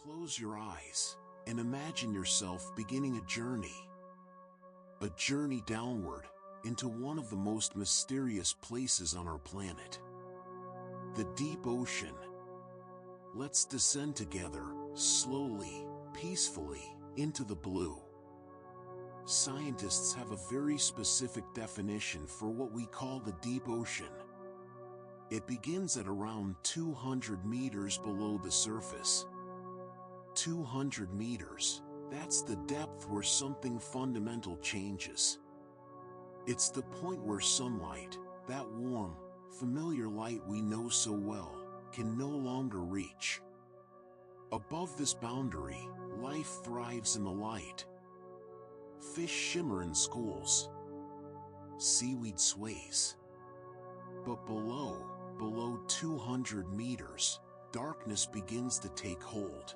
Close your eyes and imagine yourself beginning a journey. A journey downward into one of the most mysterious places on our planet. The deep ocean. Let's descend together, slowly, peacefully, into the blue. Scientists have a very specific definition for what we call the deep ocean. It begins at around 200 meters below the surface. 200 meters, that's the depth where something fundamental changes. It's the point where sunlight, that warm, familiar light we know so well, can no longer reach. Above this boundary, life thrives in the light. Fish shimmer in schools. Seaweed sways. But below 200 meters, darkness begins to take hold.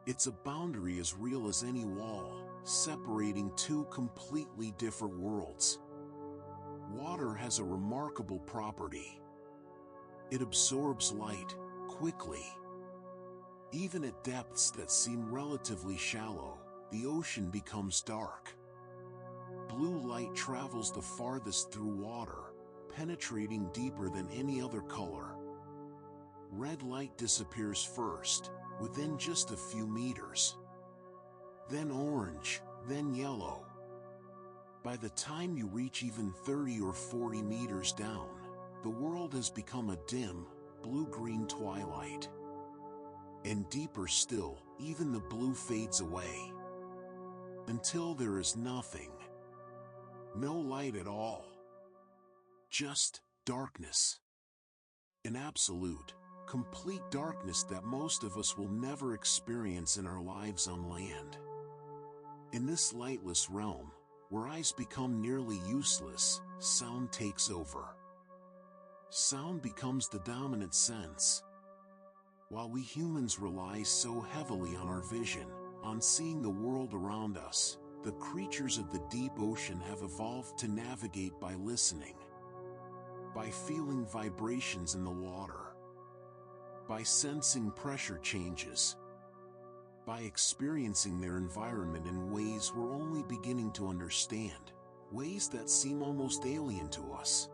It's a boundary as real as any wall, separating two completely different worlds. Water has a remarkable property. It absorbs light quickly. Even at depths that seem relatively shallow, the ocean becomes dark. Blue light travels the farthest through water, penetrating deeper than any other color. Red light disappears first, within just a few meters. Then orange, then yellow. By the time you reach even 30 or 40 meters down, the world has become a dim, blue-green twilight. And deeper still, even the blue fades away. Until there is nothing. No light at all. Just darkness. An absolute, complete darkness that most of us will never experience in our lives on land. In this lightless realm, where eyes become nearly useless, sound takes over. Sound becomes the dominant sense. While we humans rely so heavily on our vision, on seeing the world around us, the creatures of the deep ocean have evolved to navigate by listening. By feeling vibrations in the water. By sensing pressure changes. By experiencing their environment in ways we're only beginning to understand, ways that seem almost alien to us.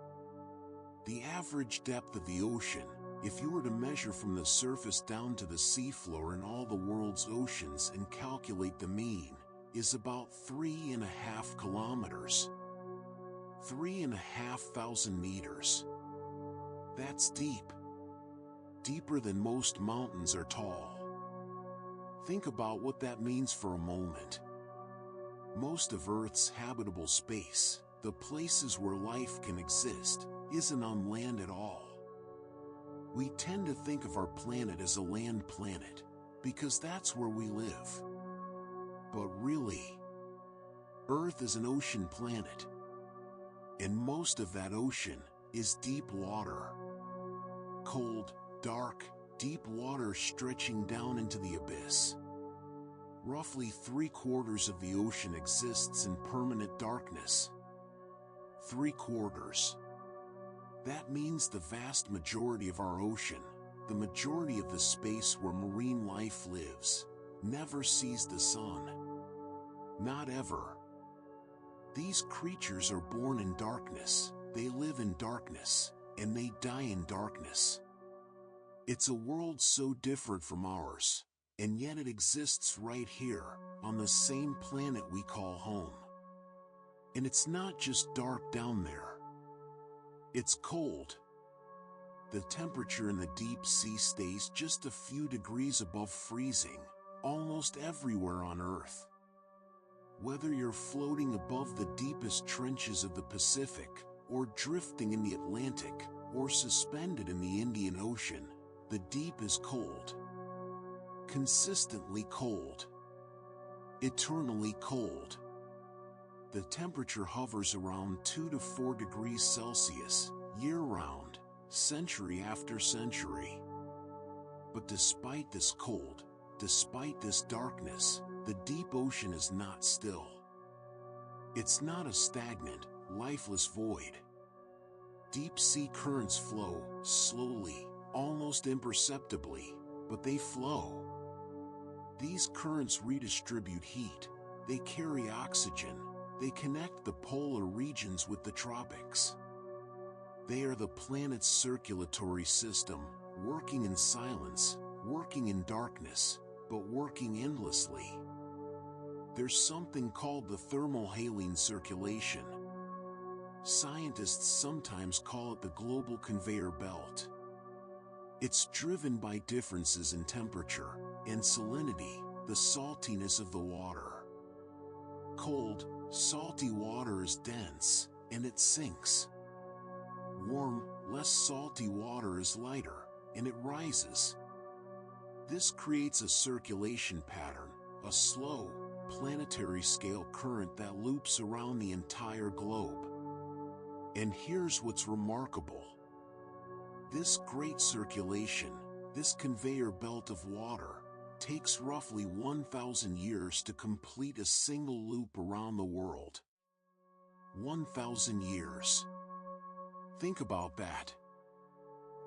The average depth of the ocean, if you were to measure from the surface down to the seafloor in all the world's oceans and calculate the mean, is about 3.5 kilometers. 3,500 meters. That's deep. Deeper than most mountains are tall. Think about what that means for a moment. Most of Earth's habitable space, the places where life can exist, isn't on land at all. We tend to think of our planet as a land planet, because that's where we live. But really, Earth is an ocean planet. And most of that ocean is deep water. Cold, dark, deep water stretching down into the abyss. Roughly 3/4 of the ocean exists in permanent darkness. 3/4. That means the vast majority of our ocean, the majority of the space where marine life lives, never sees the sun. Not ever. These creatures are born in darkness, they live in darkness, and they die in darkness. It's a world so different from ours, and yet it exists right here, on the same planet we call home. And it's not just dark down there. It's cold. The temperature in the deep sea stays just a few degrees above freezing, almost everywhere on Earth. Whether you're floating above the deepest trenches of the Pacific, or drifting in the Atlantic, or suspended in the Indian Ocean, the deep is cold. Consistently cold. Eternally cold. The temperature hovers around 2 to 4 degrees Celsius, year-round, century after century. But despite this cold, despite this darkness, the deep ocean is not still. It's not a stagnant, lifeless void. Deep sea currents flow, slowly, almost imperceptibly, but they flow. These currents redistribute heat, they carry oxygen, they connect the polar regions with the tropics. They are the planet's circulatory system, working in silence, working in darkness, but working endlessly. There's something called the thermohaline circulation. Scientists sometimes call it the global conveyor belt. It's driven by differences in temperature and salinity, the saltiness of the water. Cold, salty water is dense, and it sinks. Warm, less salty water is lighter, and it rises. This creates a circulation pattern, a slow, planetary-scale current that loops around the entire globe. And here's what's remarkable. This great circulation, this conveyor belt of water, takes roughly 1,000 years to complete a single loop around the world. 1,000 years. Think about that.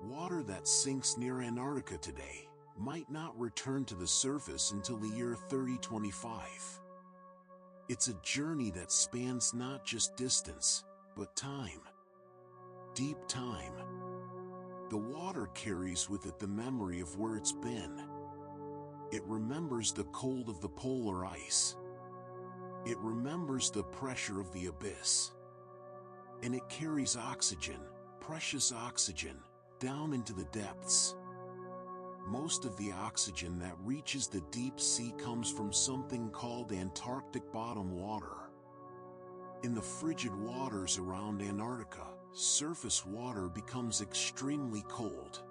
Water that sinks near Antarctica today might not return to the surface until the year 3025. It's a journey that spans not just distance, but time. Deep time. The water carries with it the memory of where it's been. It remembers the cold of the polar ice. It remembers the pressure of the abyss. And it carries oxygen, precious oxygen, down into the depths. Most of the oxygen that reaches the deep sea comes from something called Antarctic bottom water. In the frigid waters around Antarctica, surface water becomes extremely cold.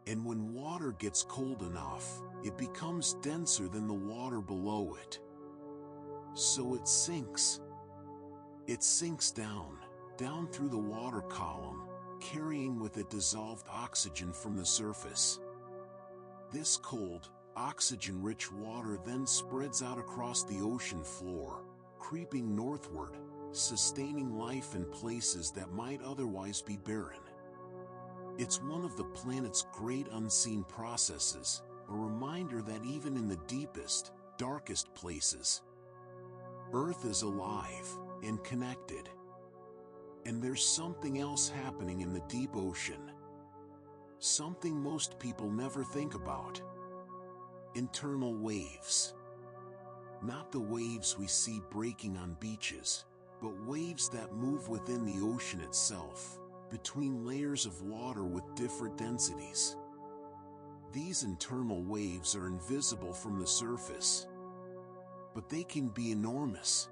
And when water gets cold enough, it becomes denser than the water below it. So it sinks. It sinks down through the water column, carrying with it dissolved oxygen from the surface. This cold, oxygen-rich water then spreads out across the ocean floor, creeping northward, sustaining life in places that might otherwise be barren. It's one of the planet's great unseen processes, a reminder that even in the deepest, darkest places, Earth is alive and connected. And there's something else happening in the deep ocean. Something most people never think about. Internal waves. Not the waves we see breaking on beaches, but waves that move within the ocean itself, between layers of water with different densities. These internal waves are invisible from the surface, but they can be enormous.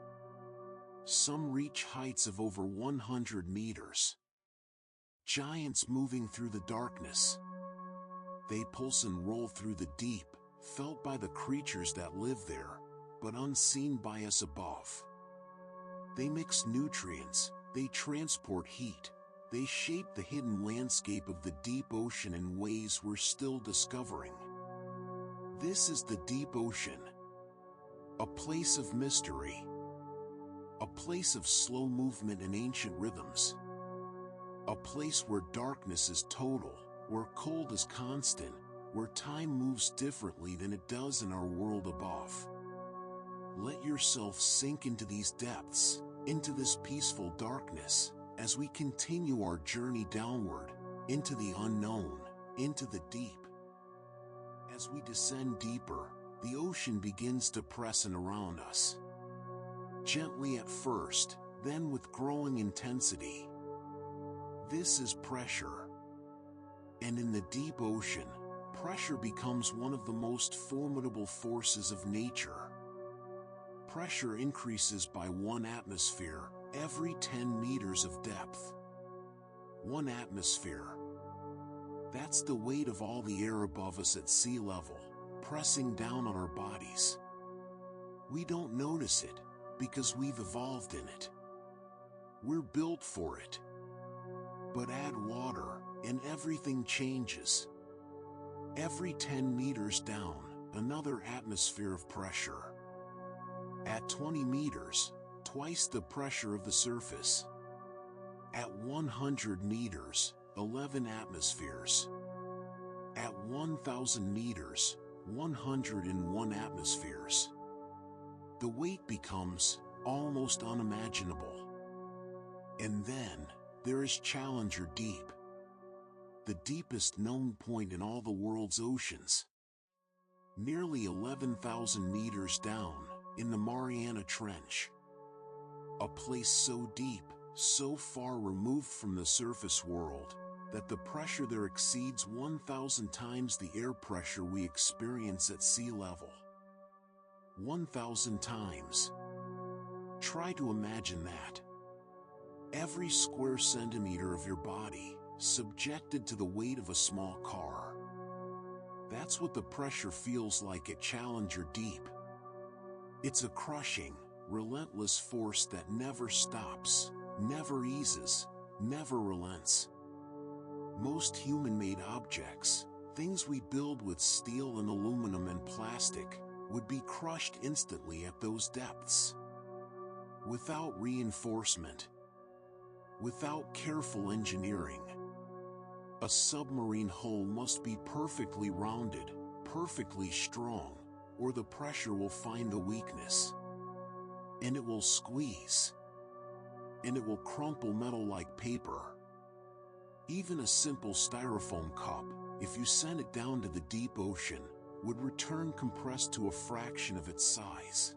Some reach heights of over 100 meters. Giants moving through the darkness. They pulse and roll through the deep, felt by the creatures that live there, but unseen by us above. They mix nutrients, they transport heat, they shape the hidden landscape of the deep ocean in ways we're still discovering. This is the deep ocean. A place of mystery. A place of slow movement and ancient rhythms. A place where darkness is total, where cold is constant, where time moves differently than it does in our world above. Let yourself sink into these depths, into this peaceful darkness, as we continue our journey downward, into the unknown, into the deep. As we descend deeper, the ocean begins to press in around us. Gently at first, then with growing intensity. This is pressure. And in the deep ocean, pressure becomes one of the most formidable forces of nature. Pressure increases by 1 atmosphere every 10 meters of depth. 1 atmosphere. That's the weight of all the air above us at sea level, pressing down on our bodies. We don't notice it, because we've evolved in it. We're built for it. But add water, and everything changes. Every 10 meters down, another atmosphere of pressure. At 20 meters, twice the pressure of the surface. At 100 meters, 11 atmospheres. At 1,000 meters, 101 atmospheres. The weight becomes almost unimaginable. And then, there is Challenger Deep, the deepest known point in all the world's oceans. Nearly 11,000 meters down, in the Mariana Trench. A place so deep, so far removed from the surface world, that the pressure there exceeds 1,000 times the air pressure we experience at sea level. 1,000 times. Try to imagine that. Every square centimeter of your body, subjected to the weight of a small car. That's what the pressure feels like at Challenger Deep. It's a crushing, relentless force that never stops, never eases, never relents. Most human-made objects, things we build with steel and aluminum and plastic, would be crushed instantly at those depths. Without reinforcement, without careful engineering. A submarine hull must be perfectly rounded, perfectly strong, or the pressure will find the weakness. And it will squeeze. And it will crumple metal like paper. Even a simple styrofoam cup, if you sent it down to the deep ocean, would return compressed to a fraction of its size.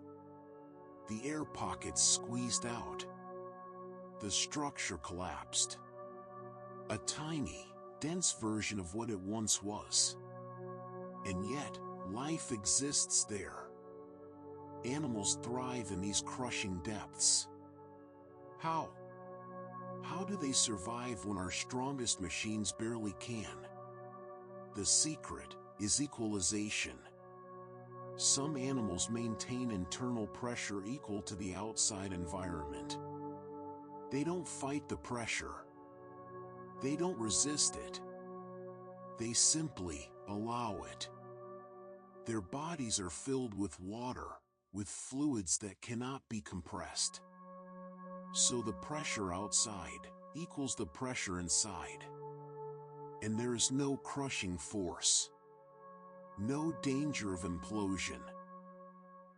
The air pockets squeezed out. The structure collapsed. A tiny, dense version of what it once was. And yet, life exists there. Animals thrive in these crushing depths. How? How do they survive when our strongest machines barely can? The secret is equalization. Some animals maintain internal pressure equal to the outside environment. They don't fight the pressure. They don't resist it. They simply allow it. Their bodies are filled with water, with fluids that cannot be compressed. So the pressure outside equals the pressure inside. And there is no crushing force. No danger of implosion.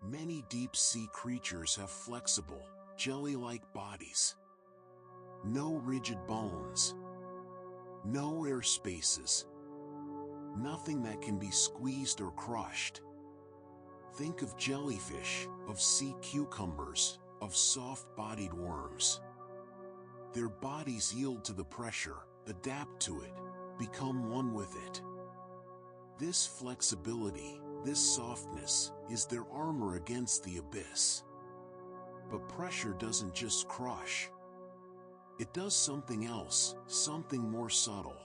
Many deep-sea creatures have flexible, jelly-like bodies. No rigid bones. No air spaces. Nothing that can be squeezed or crushed. Think of jellyfish, of sea cucumbers, of soft-bodied worms. Their bodies yield to the pressure, adapt to it, become one with it. This flexibility, this softness, is their armor against the abyss. But pressure doesn't just crush. It does something else, something more subtle.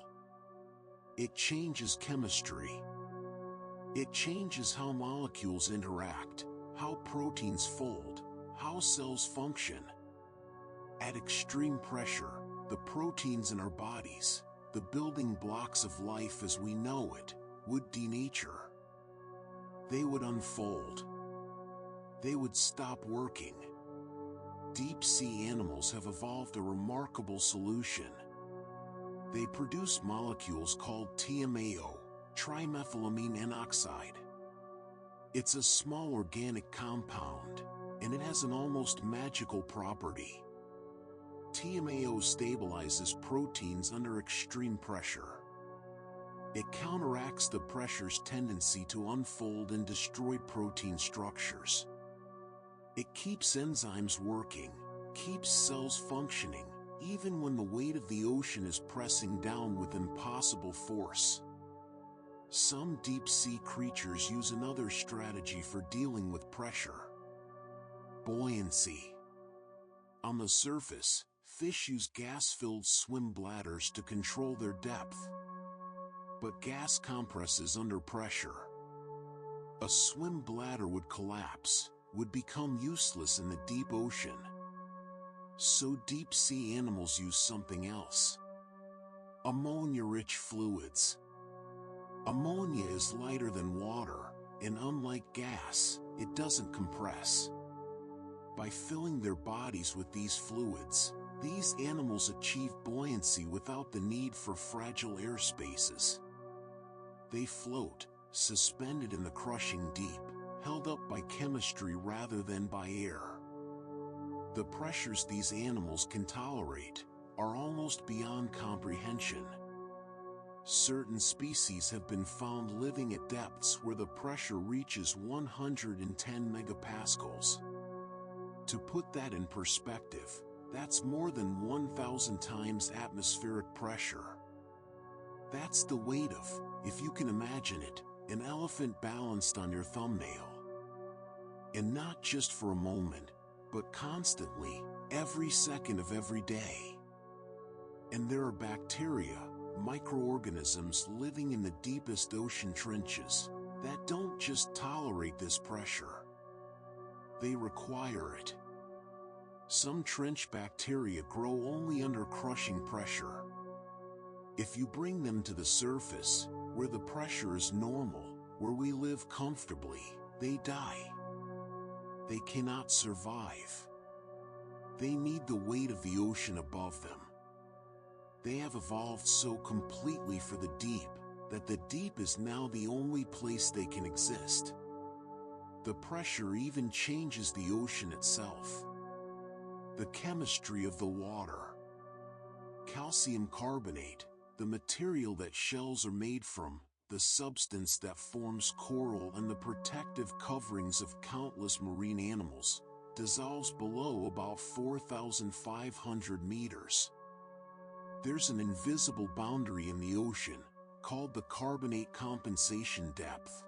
It changes chemistry. It changes how molecules interact, how proteins fold, how cells function. At extreme pressure, the proteins in our bodies, the building blocks of life as we know it, would denature. They would unfold. They would stop working. Deep-sea animals have evolved a remarkable solution. They produce molecules called TMAO, trimethylamine N-oxide. It's a small organic compound, and it has an almost magical property. TMAO stabilizes proteins under extreme pressure. It counteracts the pressure's tendency to unfold and destroy protein structures. It keeps enzymes working, keeps cells functioning, even when the weight of the ocean is pressing down with impossible force. Some deep-sea creatures use another strategy for dealing with pressure. Buoyancy. On the surface, fish use gas-filled swim bladders to control their depth. But gas compresses under pressure. A swim bladder would collapse, would become useless in the deep ocean. So deep-sea animals use something else. Ammonia-rich fluids. Ammonia is lighter than water, and unlike gas, it doesn't compress. By filling their bodies with these fluids, these animals achieve buoyancy without the need for fragile air spaces. They float, suspended in the crushing deep, held up by chemistry rather than by air. The pressures these animals can tolerate are almost beyond comprehension. Certain species have been found living at depths where the pressure reaches 110 megapascals. To put that in perspective, that's more than 1,000 times atmospheric pressure. That's the weight of, if you can imagine it, an elephant balanced on your thumbnail. And not just for a moment, but constantly, every second of every day. And there are bacteria, microorganisms living in the deepest ocean trenches that don't just tolerate this pressure. They require it. Some trench bacteria grow only under crushing pressure. If you bring them to the surface, where the pressure is normal, where we live comfortably, they die. They cannot survive. They need the weight of the ocean above them. They have evolved so completely for the deep, that the deep is now the only place they can exist. The pressure even changes the ocean itself. The chemistry of the water. Calcium carbonate, the material that shells are made from, the substance that forms coral and the protective coverings of countless marine animals, dissolves below about 4,500 meters. There's an invisible boundary in the ocean, called the carbonate compensation depth.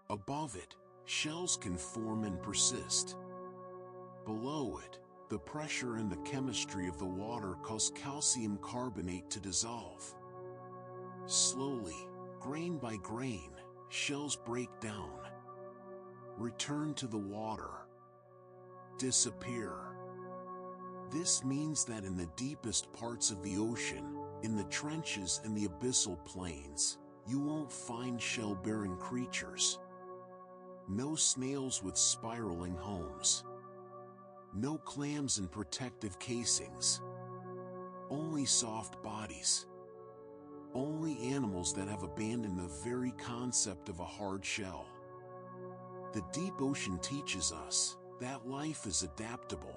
Above it, shells can form and persist. Below it, the pressure and the chemistry of the water cause calcium carbonate to dissolve. Slowly, grain by grain, shells break down, return to the water, disappear. This means that in the deepest parts of the ocean, in the trenches and the abyssal plains, you won't find shell-bearing creatures. No snails with spiraling homes. No clams in protective casings. Only soft bodies. Only animals that have abandoned the very concept of a hard shell. The deep ocean teaches us that life is adaptable.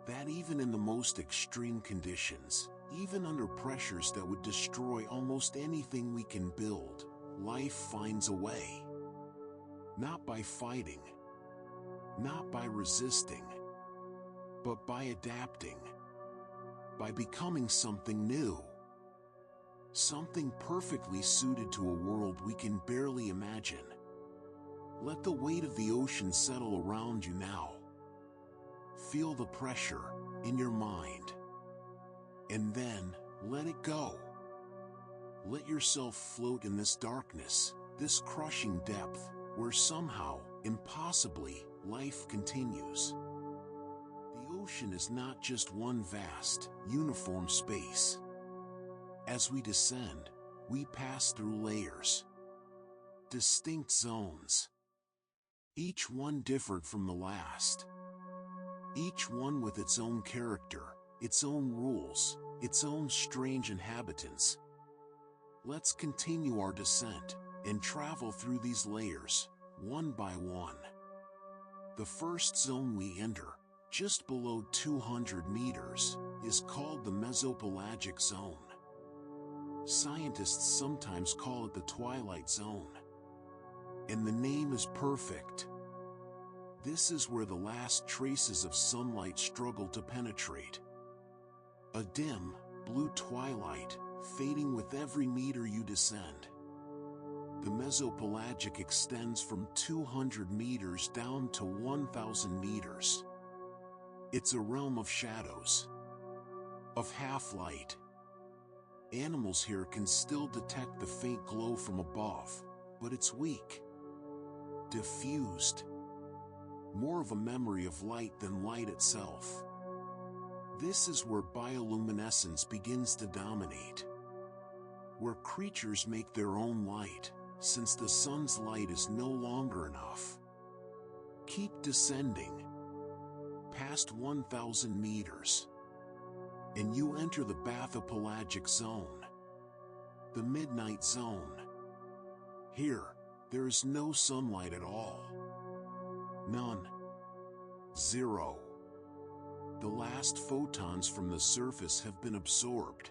That even in the most extreme conditions, even under pressures that would destroy almost anything we can build, life finds a way. Not by fighting, not by resisting, but by adapting, by becoming something new. Something perfectly suited to a world we can barely imagine. Let the weight of the ocean settle around you now. Feel the pressure in your mind. And then, let it go. Let yourself float in this darkness, this crushing depth, where somehow, impossibly, life continues. The ocean is not just one vast, uniform space. As we descend, we pass through layers. Distinct zones. Each one different from the last. Each one with its own character, its own rules, its own strange inhabitants. Let's continue our descent and travel through these layers, one by one. The first zone we enter, just below 200 meters, is called the mesopelagic zone. Scientists sometimes call it the Twilight Zone. And the name is perfect. This is where the last traces of sunlight struggle to penetrate. A dim, blue twilight, fading with every meter you descend. The mesopelagic extends from 200 meters down to 1,000 meters. It's a realm of shadows, of half-light. Animals here can still detect the faint glow from above, but it's weak, diffused. More of a memory of light than light itself. This is where bioluminescence begins to dominate. Where creatures make their own light, since the sun's light is no longer enough. Keep descending. Past 1,000 meters. And you enter the bathopelagic zone. The midnight zone. Here, there is no sunlight at all. None. Zero. The last photons from the surface have been absorbed.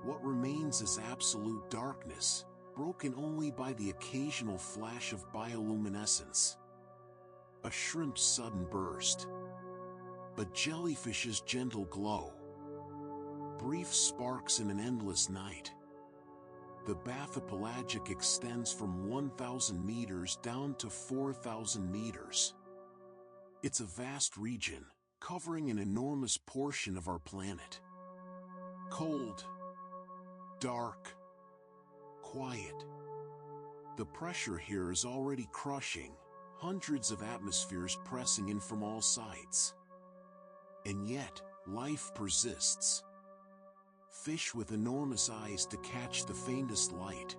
What remains is absolute darkness, broken only by the occasional flash of bioluminescence. A shrimp's sudden burst. A jellyfish's gentle glow. Brief sparks in an endless night. The bathypelagic extends from 1,000 meters down to 4,000 meters. It's a vast region, covering an enormous portion of our planet. Cold. Dark. Quiet. The pressure here is already crushing, hundreds of atmospheres pressing in from all sides. And yet, life persists. Fish with enormous eyes to catch the faintest light.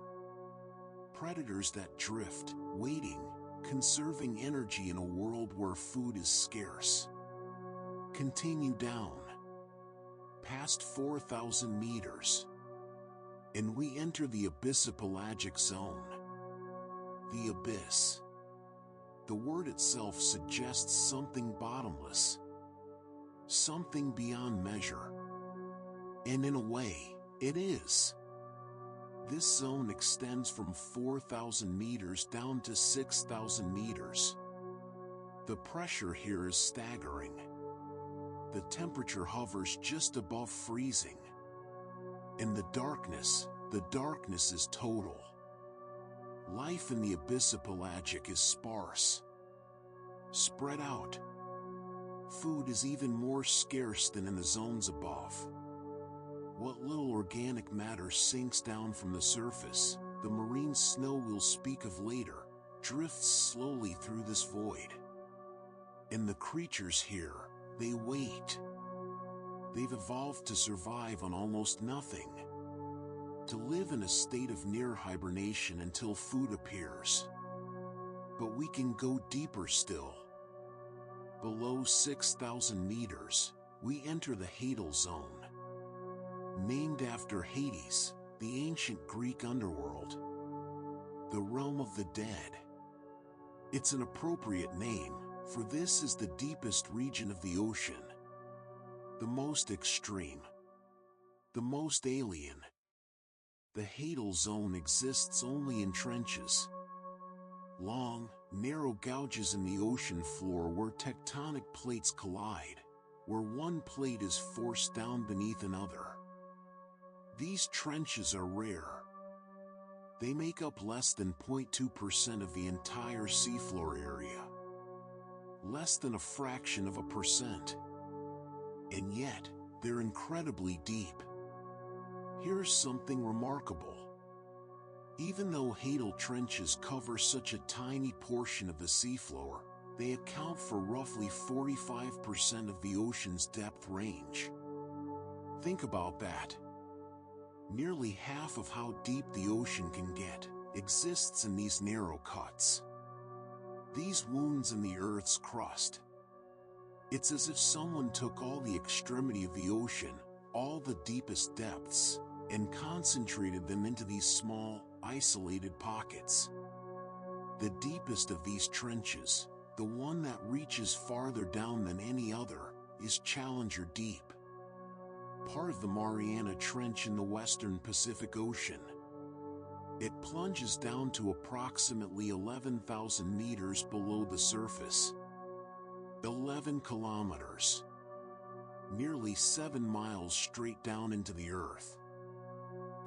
Predators that drift, waiting, conserving energy in a world where food is scarce. Continue down. Past 4,000 meters. And we enter the abyssopelagic zone. The abyss. The word itself suggests something bottomless. Something beyond measure. And in a way, it is. This zone extends from 4,000 meters down to 6,000 meters. The pressure here is staggering. The temperature hovers just above freezing. And the darkness is total. Life in the abyssopelagic is sparse. Spread out. Food is even more scarce than in the zones above. What little organic matter sinks down from the surface, the marine snow we'll speak of later, drifts slowly through this void. And the creatures here, they wait. They've evolved to survive on almost nothing. To live in a state of near hibernation until food appears. But we can go deeper still. Below 6,000 meters, we enter the Hadal Zone. Named after Hades, the ancient Greek underworld. The realm of the dead. It's an appropriate name, for this is the deepest region of the ocean. The most extreme. The most alien. The Hadal Zone exists only in trenches. Long, narrow gouges in the ocean floor where tectonic plates collide, where one plate is forced down beneath another. These trenches are rare. They make up less than 0.2% of the entire seafloor area. Less than a fraction of a percent. And yet, they're incredibly deep. Here's something remarkable. Even though Hadal trenches cover such a tiny portion of the seafloor, they account for roughly 45% of the ocean's depth range. Think about that. Nearly half of how deep the ocean can get exists in these narrow cuts. These wounds in the Earth's crust. It's as if someone took all the extremity of the ocean, all the deepest depths, and concentrated them into these small, isolated pockets. The deepest of these trenches, the one that reaches farther down than any other, is Challenger Deep. Part of the Mariana Trench in the western Pacific Ocean. It plunges down to approximately 11,000 meters below the surface. 11 kilometers. Nearly 7 miles straight down into the earth.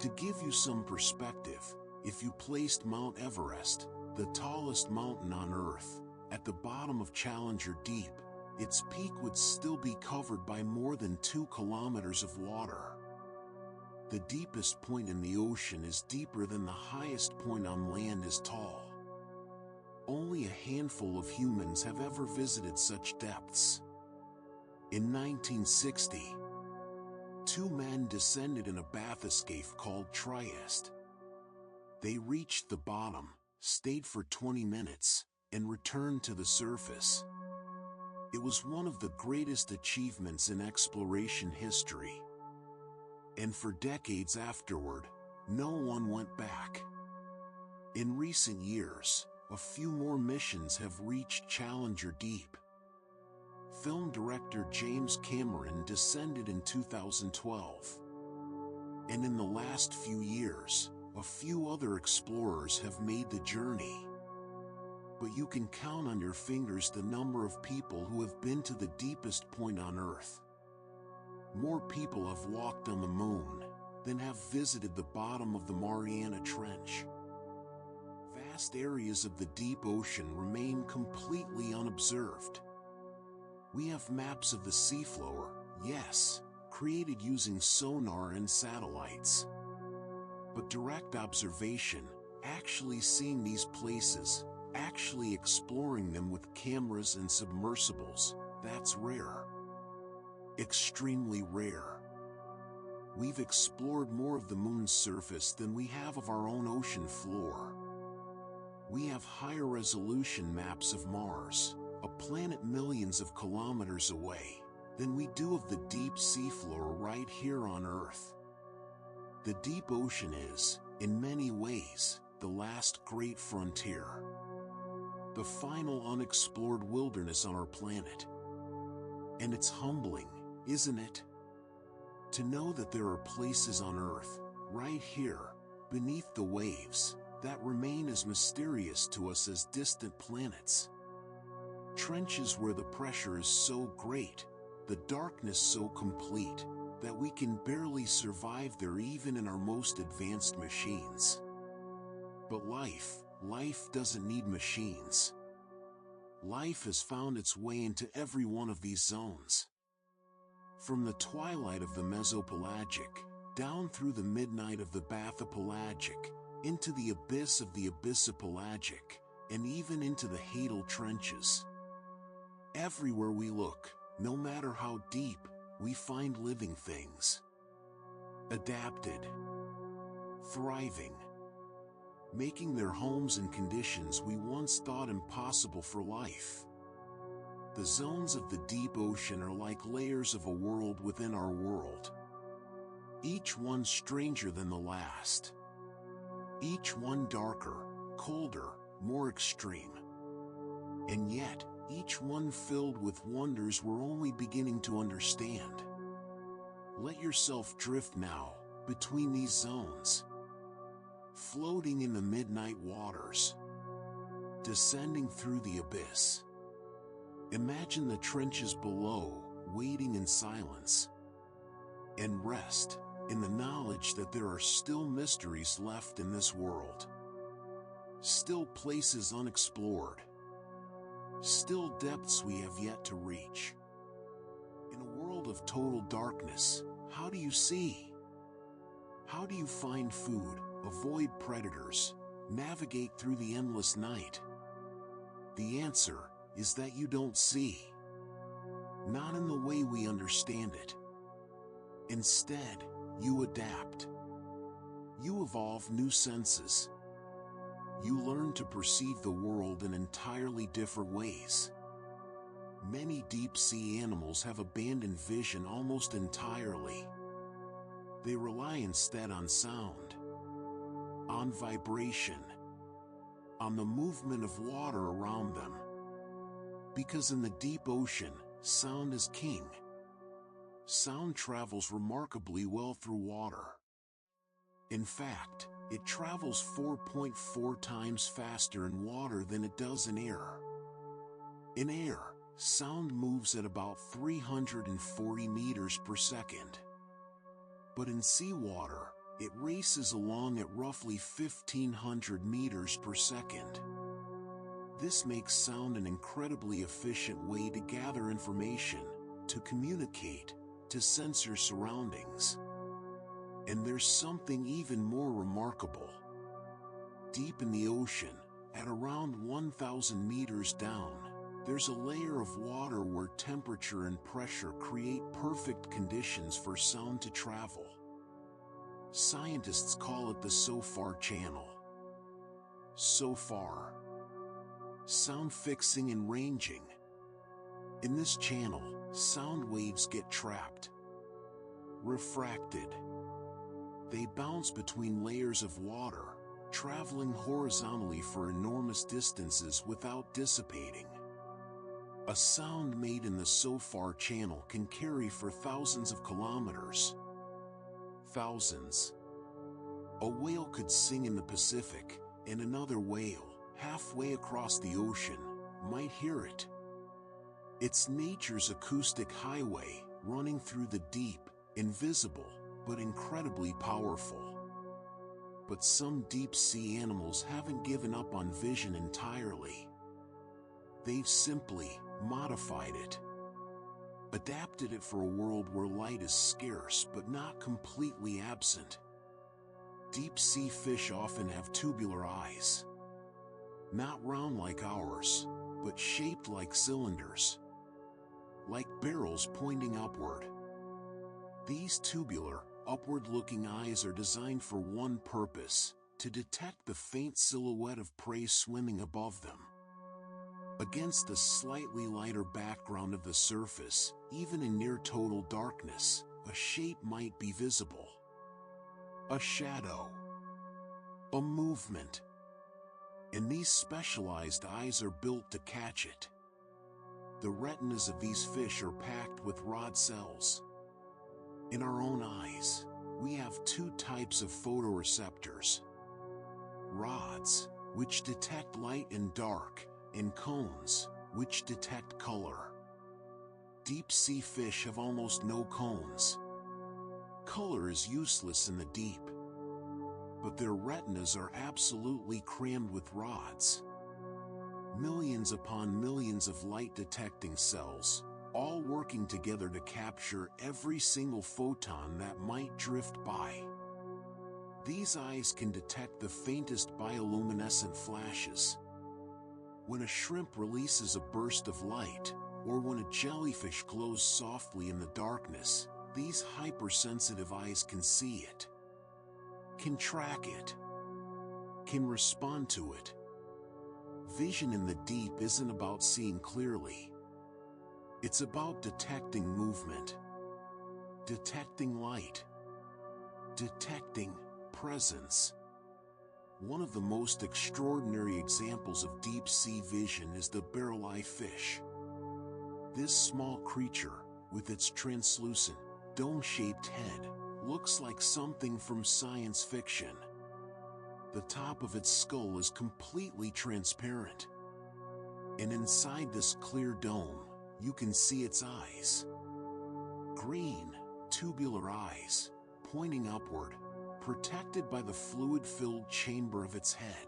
To give you some perspective, if you placed Mount Everest, the tallest mountain on Earth, at the bottom of Challenger Deep, its peak would still be covered by more than 2 kilometers of water. The deepest point in the ocean is deeper than the highest point on land is tall. Only a handful of humans have ever visited such depths. In 1960, 2 men descended in a bathyscaphe called Trieste. They reached the bottom, stayed for 20 minutes, and returned to the surface. It was one of the greatest achievements in exploration history. And for decades afterward, no one went back. In recent years, a few more missions have reached Challenger Deep. Film director James Cameron descended in 2012. And in the last few years, a few other explorers have made the journey. But you can count on your fingers the number of people who have been to the deepest point on Earth. More people have walked on the moon than have visited the bottom of the Mariana Trench. Vast areas of the deep ocean remain completely unobserved. We have maps of the seafloor, yes, created using sonar and satellites. But direct observation, actually seeing these places, actually exploring them with cameras and submersibles, that's rare. Extremely rare. We've explored more of the moon's surface than we have of our own ocean floor. We have higher resolution maps of Mars, a planet millions of kilometers away, than we do of the deep seafloor right here on Earth. The deep ocean is, in many ways, the last great frontier. The final unexplored wilderness on our planet. And it's humbling, isn't it? To know that there are places on Earth, right here, beneath the waves, that remain as mysterious to us as distant planets. Trenches where the pressure is so great, the darkness so complete, that we can barely survive there even in our most advanced machines. But life doesn't need machines. Life has found its way into every one of these zones. From the twilight of the Mesopelagic, down through the midnight of the Bathypelagic, into the abyss of the Abyssopelagic, and even into the Hadal trenches. Everywhere we look, no matter how deep, we find living things. Adapted. Thriving. Making their homes in conditions we once thought impossible for life. The zones of the deep ocean are like layers of a world within our world. Each one stranger than the last. Each one darker, colder, more extreme. And yet, each one filled with wonders we're only beginning to understand. Let yourself drift now, between these zones. Floating in the midnight waters. Descending through the abyss. Imagine the trenches below, waiting in silence. And rest in the knowledge that there are still mysteries left in this world. Still places unexplored. Still depths we have yet to reach. In a world of total darkness, how do you see? How do you find food, avoid predators, navigate through the endless night? The answer is that you don't see. Not in the way we understand it. Instead, you adapt. You evolve new senses. You learn to perceive the world in entirely different ways. Many deep-sea animals have abandoned vision almost entirely. They rely instead on sound, on vibration, on the movement of water around them. Because in the deep ocean, sound is king. Sound travels remarkably well through water. In fact, it travels 4.4 times faster in water than it does in air. In air, sound moves at about 340 meters per second. But in seawater, it races along at roughly 1,500 meters per second. This makes sound an incredibly efficient way to gather information, to communicate, to sense your surroundings. And there's something even more remarkable. Deep in the ocean, at around 1,000 meters down, there's a layer of water where temperature and pressure create perfect conditions for sound to travel. Scientists call it the SOFAR channel. SOFAR. Sound fixing and ranging. In this channel, sound waves get trapped. Refracted. They bounce between layers of water, traveling horizontally for enormous distances without dissipating. A sound made in the SOFAR channel can carry for thousands of kilometers. Thousands. A whale could sing in the Pacific, and another whale, halfway across the ocean, might hear it. It's nature's acoustic highway, running through the deep, invisible, but incredibly powerful. But some deep-sea animals haven't given up on vision entirely. They've simply modified it. Adapted it for a world where light is scarce but not completely absent. Deep-sea fish often have tubular eyes. Not round like ours, but shaped like cylinders. Like barrels pointing upward. These tubular, upward-looking eyes are designed for one purpose: to detect the faint silhouette of prey swimming above them. Against the slightly lighter background of the surface, even in near total darkness, a shape might be visible. A shadow. A movement. And these specialized eyes are built to catch it. The retinas of these fish are packed with rod cells. In our own eyes, we have two types of photoreceptors. Rods, which detect light and dark, and cones, which detect color. Deep-sea fish have almost no cones. Color is useless in the deep. But their retinas are absolutely crammed with rods. Millions upon millions of light-detecting cells, all working together to capture every single photon that might drift by. These eyes can detect the faintest bioluminescent flashes. When a shrimp releases a burst of light, or when a jellyfish glows softly in the darkness, these hypersensitive eyes can see it, can track it, can respond to it. Vision in the deep isn't about seeing clearly. It's about detecting movement, detecting light, detecting presence. One of the most extraordinary examples of deep-sea vision is the barrel-eye fish. This small creature, with its translucent, dome-shaped head, looks like something from science fiction. The top of its skull is completely transparent. And inside this clear dome, you can see its eyes. Green, tubular eyes, pointing upward, protected by the fluid-filled chamber of its head.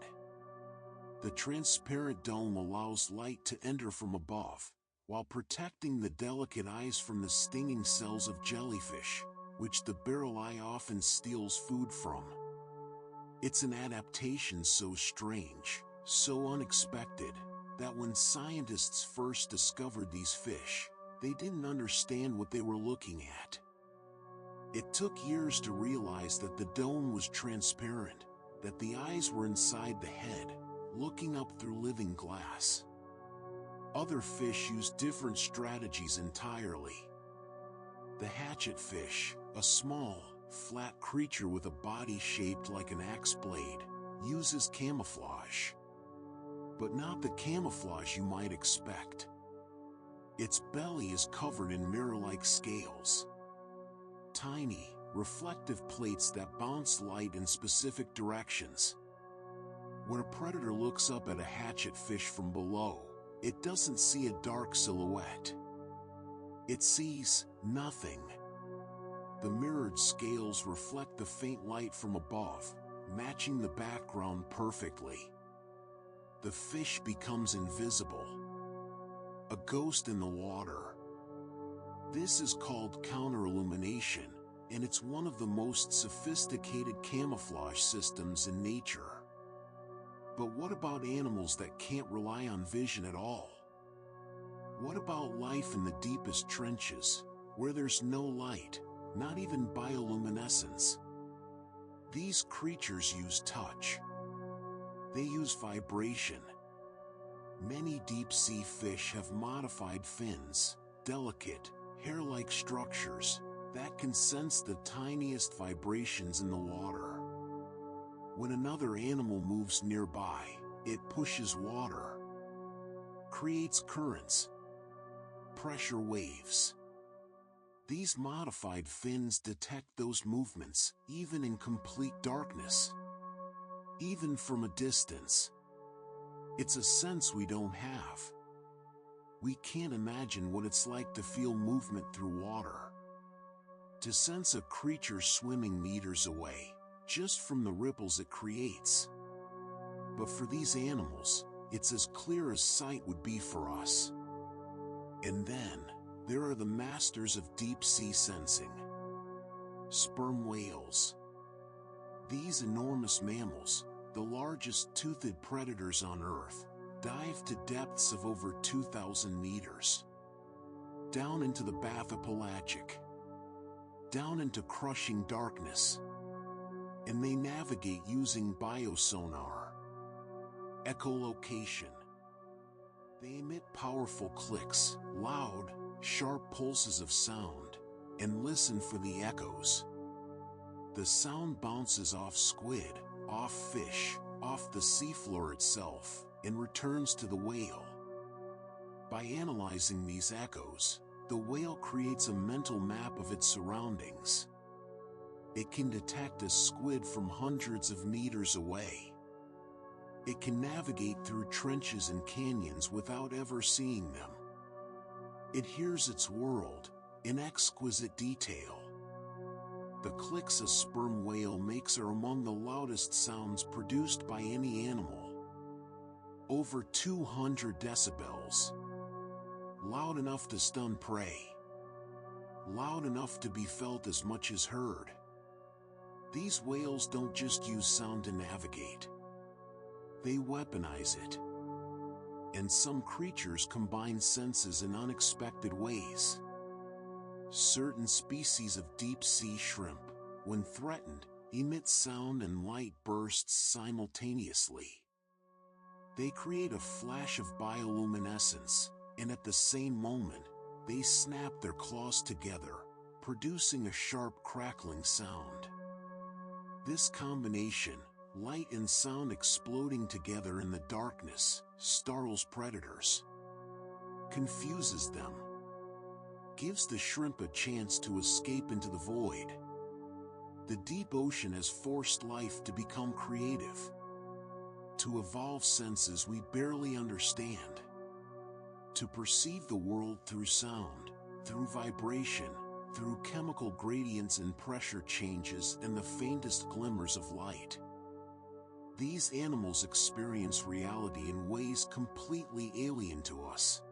The transparent dome allows light to enter from above, while protecting the delicate eyes from the stinging cells of jellyfish, which the barrel eye often steals food from. It's an adaptation so strange, so unexpected, that when scientists first discovered these fish, they didn't understand what they were looking at. It took years to realize that the dome was transparent, that the eyes were inside the head, looking up through living glass. Other fish use different strategies entirely. The hatchetfish, a small, flat creature with a body shaped like an axe blade, uses camouflage. But not the camouflage you might expect. Its belly is covered in mirror-like scales. Tiny, reflective plates that bounce light in specific directions. When a predator looks up at a hatchetfish from below, it doesn't see a dark silhouette. It sees nothing. The mirrored scales reflect the faint light from above, matching the background perfectly. The fish becomes invisible. A ghost in the water. This is called counter-illumination, and it's one of the most sophisticated camouflage systems in nature. But what about animals that can't rely on vision at all? What about life in the deepest trenches, where there's no light, not even bioluminescence? These creatures use touch. They use vibration. Many deep-sea fish have modified fins, delicate, hair-like structures, that can sense the tiniest vibrations in the water. When another animal moves nearby, it pushes water, creates currents, pressure waves. These modified fins detect those movements, even in complete darkness, even from a distance. It's a sense we don't have. We can't imagine what it's like to feel movement through water, to sense a creature swimming meters away, just from the ripples it creates. But for these animals, it's as clear as sight would be for us. And then, there are the masters of deep-sea sensing. Sperm whales. These enormous mammals, the largest toothed predators on Earth, dive to depths of over 2,000 meters. Down into the bathypelagic. Down into crushing darkness. And they navigate using biosonar. Echolocation. They emit powerful clicks, loud, sharp pulses of sound, and listen for the echoes. The sound bounces off squid, off fish, off the seafloor itself, and returns to the whale. By analyzing these echoes, the whale creates a mental map of its surroundings. It can detect a squid from hundreds of meters away. It can navigate through trenches and canyons without ever seeing them. It hears its world, in exquisite detail. The clicks a sperm whale makes are among the loudest sounds produced by any animal. Over 200 decibels. Loud enough to stun prey. Loud enough to be felt as much as heard. These whales don't just use sound to navigate. They weaponize it. And some creatures combine senses in unexpected ways. Certain species of deep-sea shrimp, when threatened, emit sound and light bursts simultaneously. They create a flash of bioluminescence, and at the same moment, they snap their claws together, producing a sharp crackling sound. This combination, light and sound exploding together in the darkness, startles predators, confuses them, gives the shrimp a chance to escape into the void. The deep ocean has forced life to become creative, to evolve senses we barely understand, to perceive the world through sound, through vibration, through chemical gradients and pressure changes and the faintest glimmers of light. These animals experience reality in ways completely alien to us.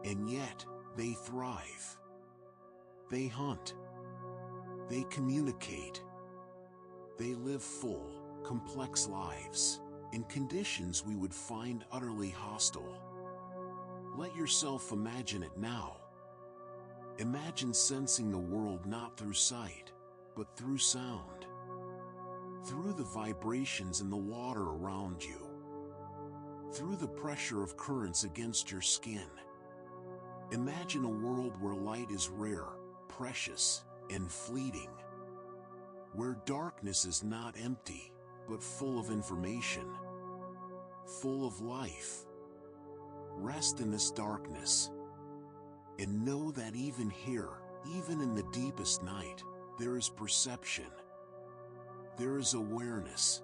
And yet, they thrive. They hunt. They communicate. They live full, complex lives, in conditions we would find utterly hostile. Let yourself imagine it now. Imagine sensing the world not through sight, but through sound. Through the vibrations in the water around you. Through the pressure of currents against your skin. Imagine a world where light is rare, precious, and fleeting. Where darkness is not empty, but full of information. Full of life. Rest in this darkness. And know that even here, even in the deepest night, there is perception. There is awareness.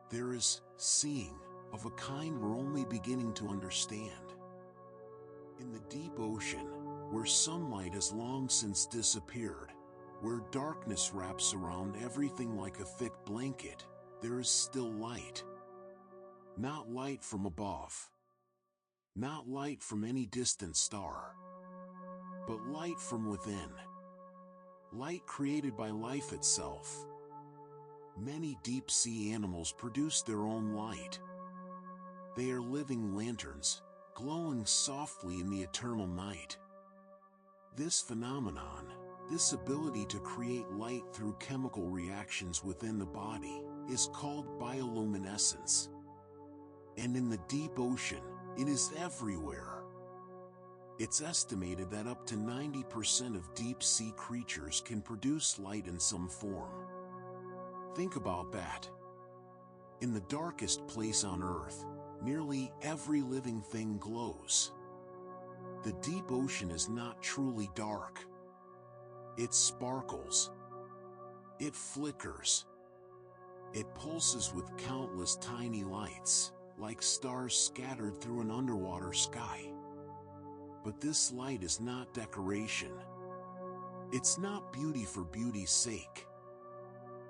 There is seeing, of a kind we're only beginning to understand. In the deep ocean, where sunlight has long since disappeared, where darkness wraps around everything like a thick blanket, there is still light. Not light from above. Not light from any distant star. But light from within. Light created by life itself. Many deep-sea animals produce their own light. They are living lanterns, glowing softly in the eternal night. This phenomenon, this ability to create light through chemical reactions within the body, is called bioluminescence. And in the deep ocean, it is everywhere. It's estimated that up to 90% of deep-sea creatures can produce light in some form. Think about that. In the darkest place on Earth, nearly every living thing glows. The deep ocean is not truly dark. It sparkles. It flickers. It pulses with countless tiny lights, like stars scattered through an underwater sky. But this light is not decoration. It's not beauty for beauty's sake.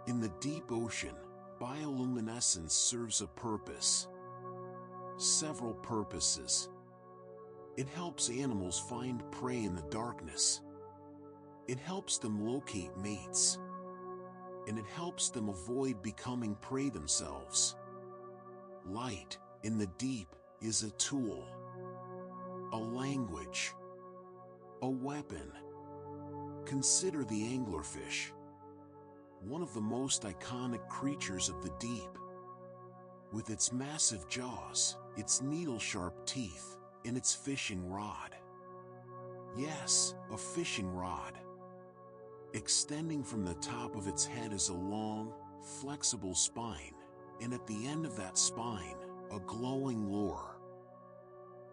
In the deep ocean, bioluminescence serves a purpose. Several purposes. It helps animals find prey in the darkness. It helps them locate mates. And it helps them avoid becoming prey themselves. Light, in the deep, is a tool. A language. A weapon. Consider the anglerfish. One of the most iconic creatures of the deep. With its massive jaws, its needle-sharp teeth, and its fishing rod. Yes, a fishing rod. Extending from the top of its head is a long, flexible spine, and at the end of that spine, a glowing lure.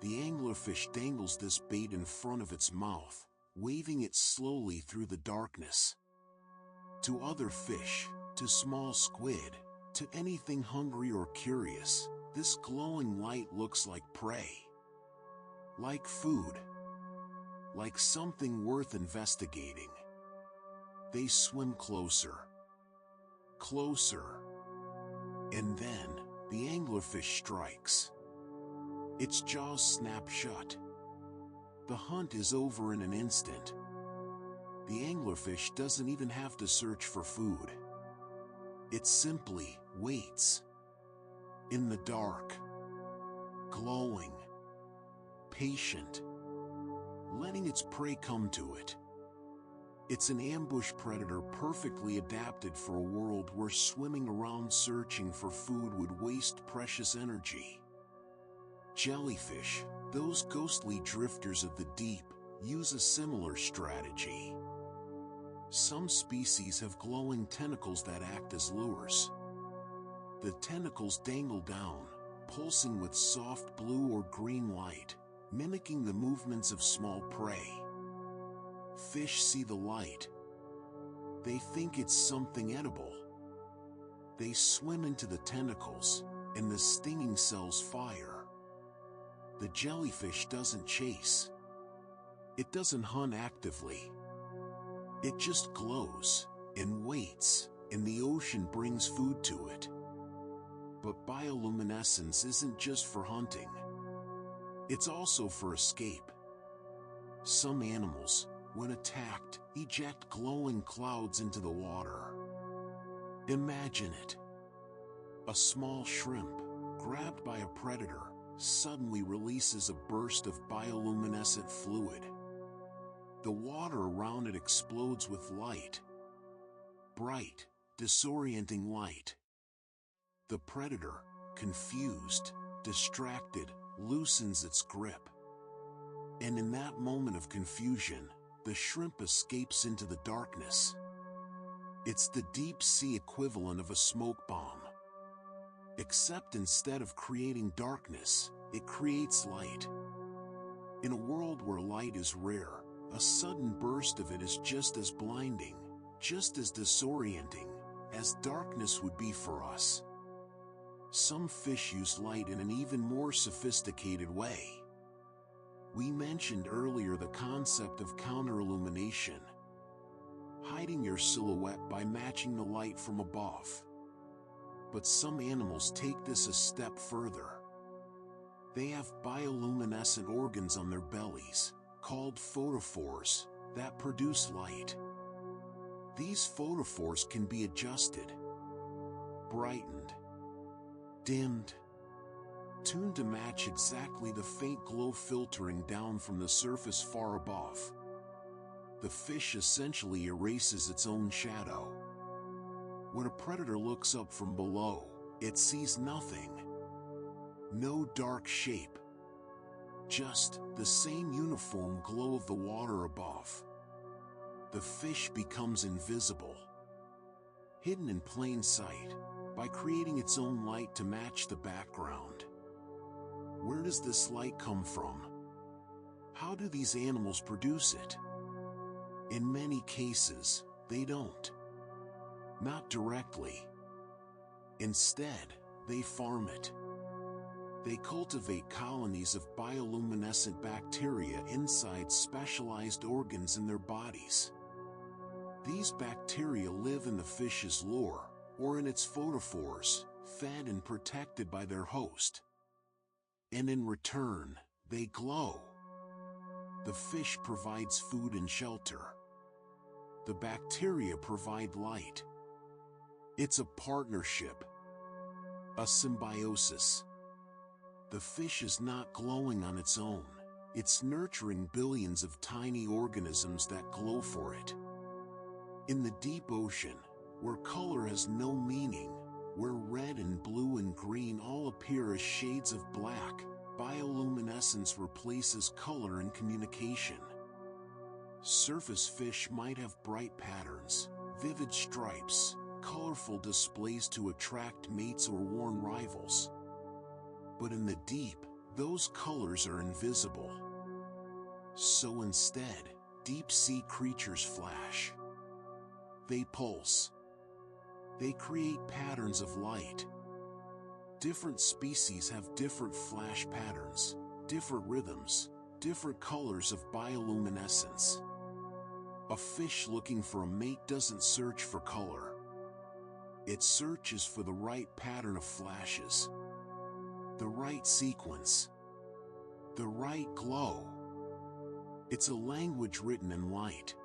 The anglerfish dangles this bait in front of its mouth, waving it slowly through the darkness. To other fish, to small squid, to anything hungry or curious, this glowing light looks like prey. Like food. Like something worth investigating. They swim closer. Closer. And then, the anglerfish strikes. Its jaws snap shut. The hunt is over in an instant. The anglerfish doesn't even have to search for food. It simply waits. In the dark. Glowing. Patient. Letting its prey come to it. It's an ambush predator perfectly adapted for a world where swimming around searching for food would waste precious energy. Jellyfish, those ghostly drifters of the deep, use a similar strategy. Some species have glowing tentacles that act as lures. The tentacles dangle down, pulsing with soft blue or green light, mimicking the movements of small prey. Fish see the light. They think it's something edible. They swim into the tentacles, and the stinging cells fire. The jellyfish doesn't chase. It doesn't hunt actively. It just glows, and waits, and the ocean brings food to it. But bioluminescence isn't just for hunting. It's also for escape. Some animals, when attacked, eject glowing clouds into the water. Imagine it. A small shrimp, grabbed by a predator, suddenly releases a burst of bioluminescent fluid. The water around it explodes with light. Bright, disorienting light. The predator, confused, distracted, loosens its grip. And in that moment of confusion, the shrimp escapes into the darkness. It's the deep sea equivalent of a smoke bomb. Except instead of creating darkness, it creates light. In a world where light is rare, a sudden burst of it is just as blinding, just as disorienting, as darkness would be for us. Some fish use light in an even more sophisticated way. We mentioned earlier the concept of counter-illumination. Hiding your silhouette by matching the light from above. But some animals take this a step further. They have bioluminescent organs on their bellies, called photophores, that produce light. These photophores can be adjusted, brightened, dimmed, tuned to match exactly the faint glow filtering down from the surface far above. The fish essentially erases its own shadow. When a predator looks up from below, it sees nothing. No dark shape. Just the same uniform glow of the water above. The fish becomes invisible. Hidden in plain sight, by creating its own light to match the background. Where does this light come from? How do these animals produce it? In many cases, they don't. Not directly. Instead, they farm it. They cultivate colonies of bioluminescent bacteria inside specialized organs in their bodies. These bacteria live in the fish's lure, or in its photophores, fed and protected by their host. And in return, they glow. The fish provides food and shelter. The bacteria provide light. It's a partnership, a symbiosis. The fish is not glowing on its own. It's nurturing billions of tiny organisms that glow for it. In the deep ocean, where color has no meaning, where red and blue and green all appear as shades of black, bioluminescence replaces color in communication. Surface fish might have bright patterns, vivid stripes, colorful displays to attract mates or warn rivals. But in the deep, those colors are invisible. So instead, deep-sea creatures flash. They pulse. They create patterns of light. Different species have different flash patterns, different rhythms, different colors of bioluminescence. A fish looking for a mate doesn't search for color. It searches for the right pattern of flashes, the right sequence, the right glow. It's a language written in light.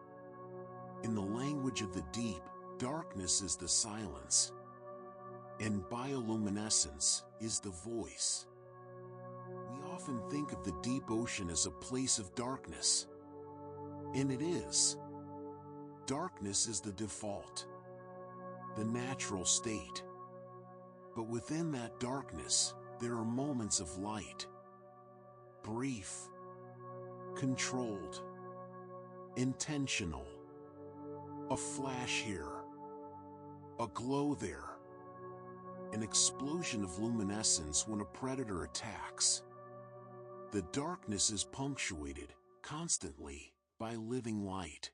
In the language of the deep, darkness is the silence, and bioluminescence is the voice. We often think of the deep ocean as a place of darkness, and it is. Darkness is the default, the natural state. But within that darkness, there are moments of light. Brief, controlled, intentional. A flash here, a glow there, an explosion of luminescence when a predator attacks. The darkness is punctuated, constantly, by living light.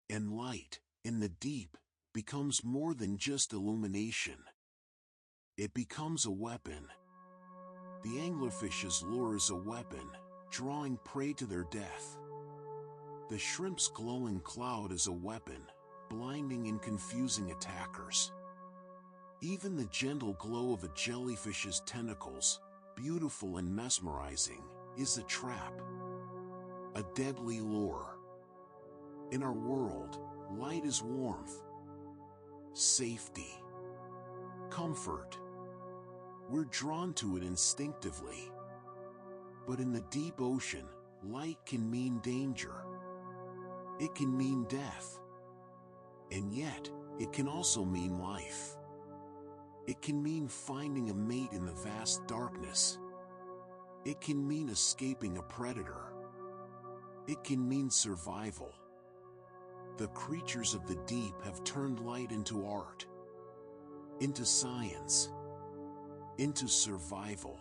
And light, in the deep, becomes more than just illumination. It becomes a weapon. The anglerfish's lure is a weapon, drawing prey to their death. The shrimp's glowing cloud is a weapon, blinding and confusing attackers. Even the gentle glow of a jellyfish's tentacles, beautiful and mesmerizing, is a trap, a deadly lure. In our world, light is warmth, safety, comfort. We're drawn to it instinctively. But in the deep ocean, light can mean danger. It can mean death. And yet, it can also mean life. It can mean finding a mate in the vast darkness. It can mean escaping a predator. It can mean survival. The creatures of the deep have turned light into art, into science, into survival.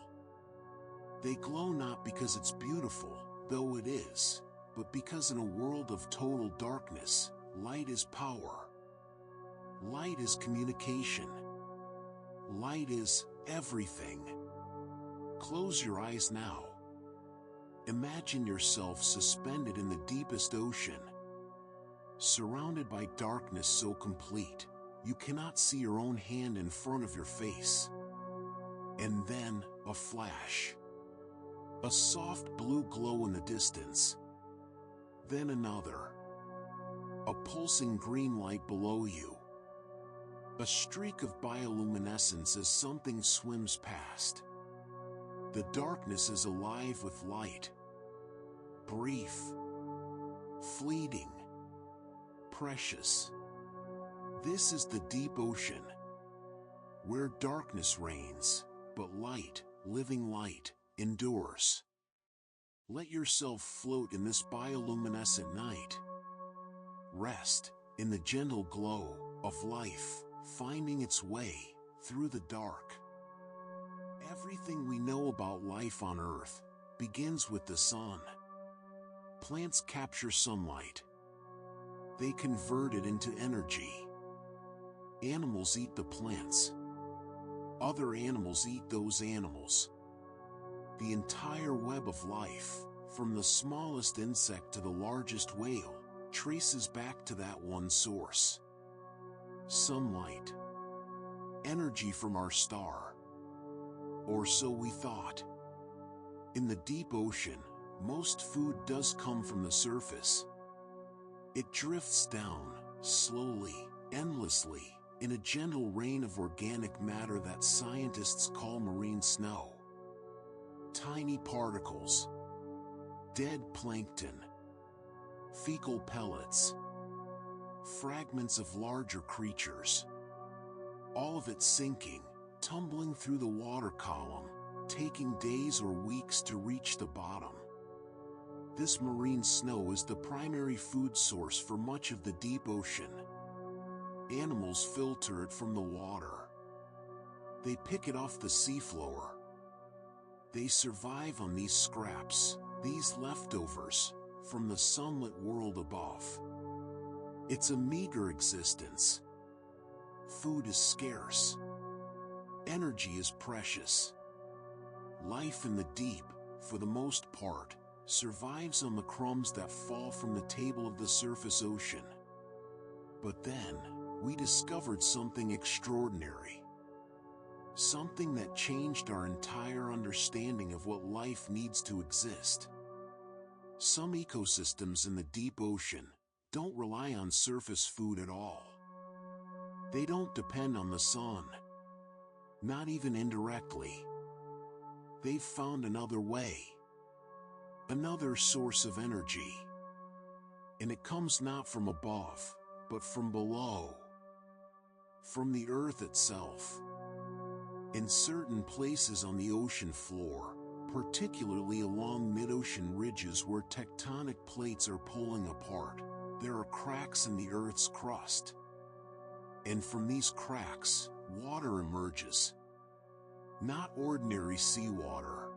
They glow not because it's beautiful, though it is, but because in a world of total darkness, light is power. Light is communication. Light is everything. Close your eyes now. Imagine yourself suspended in the deepest ocean, surrounded by darkness so complete, you cannot see your own hand in front of your face. And then, a flash. A soft blue glow in the distance. Then another. A pulsing green light below you. A streak of bioluminescence as something swims past. The darkness is alive with light. Brief. Fleeting. Precious. This is the deep ocean, where darkness reigns, but light, living light, endures. Let yourself float in this bioluminescent night. Rest in the gentle glow of life, finding its way through the dark. Everything we know about life on Earth begins with the sun. Plants capture sunlight. They convert it into energy. Animals eat the plants. Other animals eat those animals. The entire web of life, from the smallest insect to the largest whale, traces back to that one source. Sunlight. Energy from our star. Or so we thought. In the deep ocean, most food does come from the surface. It drifts down, slowly, endlessly, in a gentle rain of organic matter that scientists call marine snow. Tiny particles, dead plankton, fecal pellets, fragments of larger creatures. All of it sinking, tumbling through the water column, taking days or weeks to reach the bottom. This marine snow is the primary food source for much of the deep ocean. Animals filter it from the water. They pick it off the seafloor. They survive on these scraps, these leftovers, from the sunlit world above. It's a meager existence. Food is scarce. Energy is precious. Life in the deep, for the most part, survives on the crumbs that fall from the table of the surface ocean. But then, we discovered something extraordinary. Something that changed our entire understanding of what life needs to exist. Some ecosystems in the deep ocean don't rely on surface food at all. They don't depend on the sun. Not even indirectly. They've found another way. Another source of energy. And it comes not from above, but from below. From the earth itself. In certain places on the ocean floor, particularly along mid-ocean ridges where tectonic plates are pulling apart, there are cracks in the Earth's crust. And from these cracks, water emerges. Not ordinary seawater,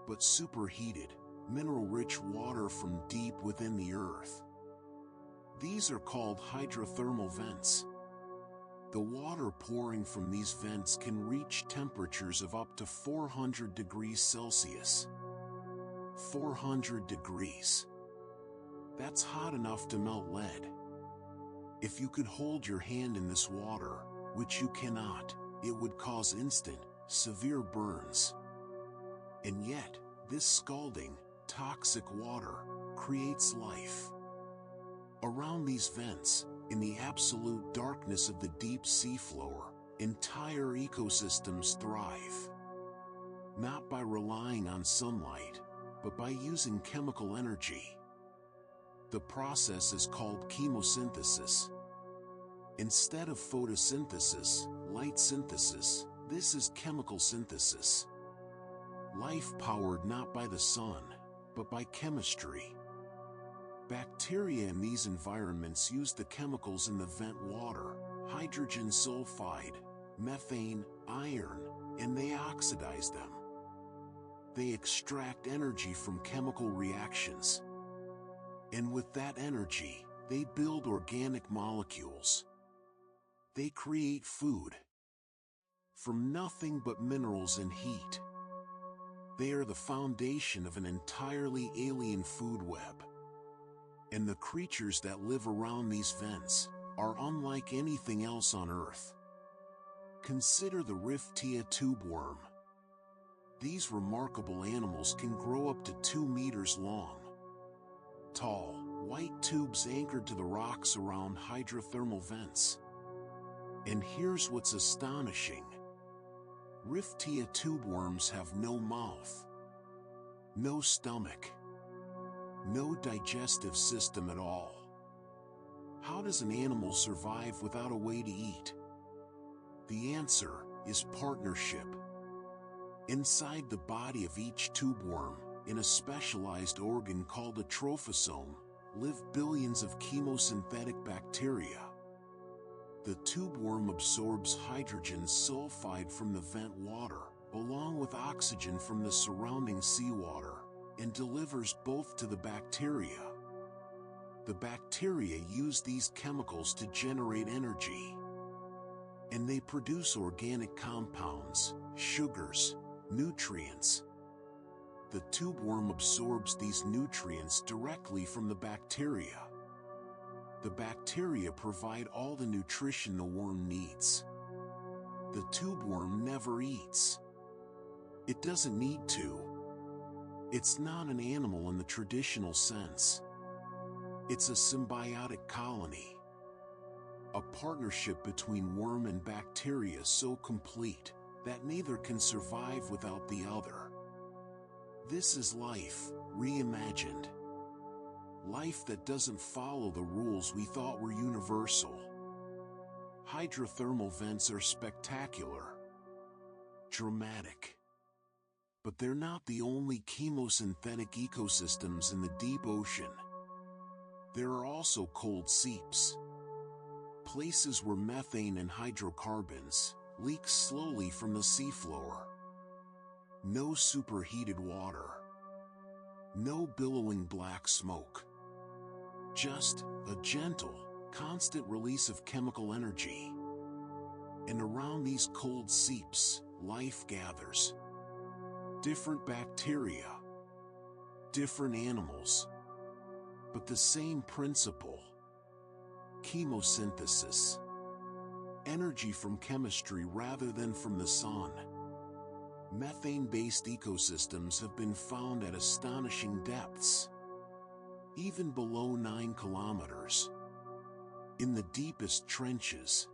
but superheated, mineral-rich water from deep within the Earth. These are called hydrothermal vents. The water pouring from these vents can reach temperatures of up to 400 degrees Celsius. 400 degrees. That's hot enough to melt lead. If you could hold your hand in this water, which you cannot, it would cause instant, severe burns. And yet, this scalding, toxic water creates life. Around these vents, in the absolute darkness of the deep seafloor, entire ecosystems thrive. Not by relying on sunlight, but by using chemical energy. The process is called chemosynthesis. Instead of photosynthesis, light synthesis, this is chemical synthesis. Life powered not by the sun, but by chemistry. Bacteria in these environments use the chemicals in the vent water, hydrogen sulfide, methane, iron, and they oxidize them. They extract energy from chemical reactions. And with that energy, they build organic molecules. They create food. From nothing but minerals and heat. They are the foundation of an entirely alien food web. And the creatures that live around these vents are unlike anything else on Earth. Consider the Riftia tube worm. These remarkable animals can grow up to 2 meters long. Tall, white tubes anchored to the rocks around hydrothermal vents. And here's what's astonishing. Riftia tube worms have no mouth, no stomach, no digestive system at all. How does an animal survive without a way to eat? The answer is partnership. Inside the body of each tube worm, in a specialized organ called a trophosome, live billions of chemosynthetic bacteria. The tube worm absorbs hydrogen sulfide from the vent water, along with oxygen from the surrounding seawater, and delivers both to the bacteria. The bacteria use these chemicals to generate energy, and they produce organic compounds, sugars, nutrients. The tube worm absorbs these nutrients directly from the bacteria. The bacteria provide all the nutrition the worm needs. The tube worm never eats. It doesn't need to. It's not an animal in the traditional sense. It's a symbiotic colony. A partnership between worm and bacteria so complete that neither can survive without the other. This is life, reimagined. Life that doesn't follow the rules we thought were universal. Hydrothermal vents are spectacular, dramatic. But they're not the only chemosynthetic ecosystems in the deep ocean. There are also cold seeps, places where methane and hydrocarbons leak slowly from the seafloor. No superheated water, no billowing black smoke. Just a gentle, constant release of chemical energy. And around these cold seeps, life gathers. Different bacteria, different animals, but the same principle. Chemosynthesis. Energy from chemistry rather than from the sun. Methane-based ecosystems have been found at astonishing depths, even below 9 kilometers. In the deepest trenches,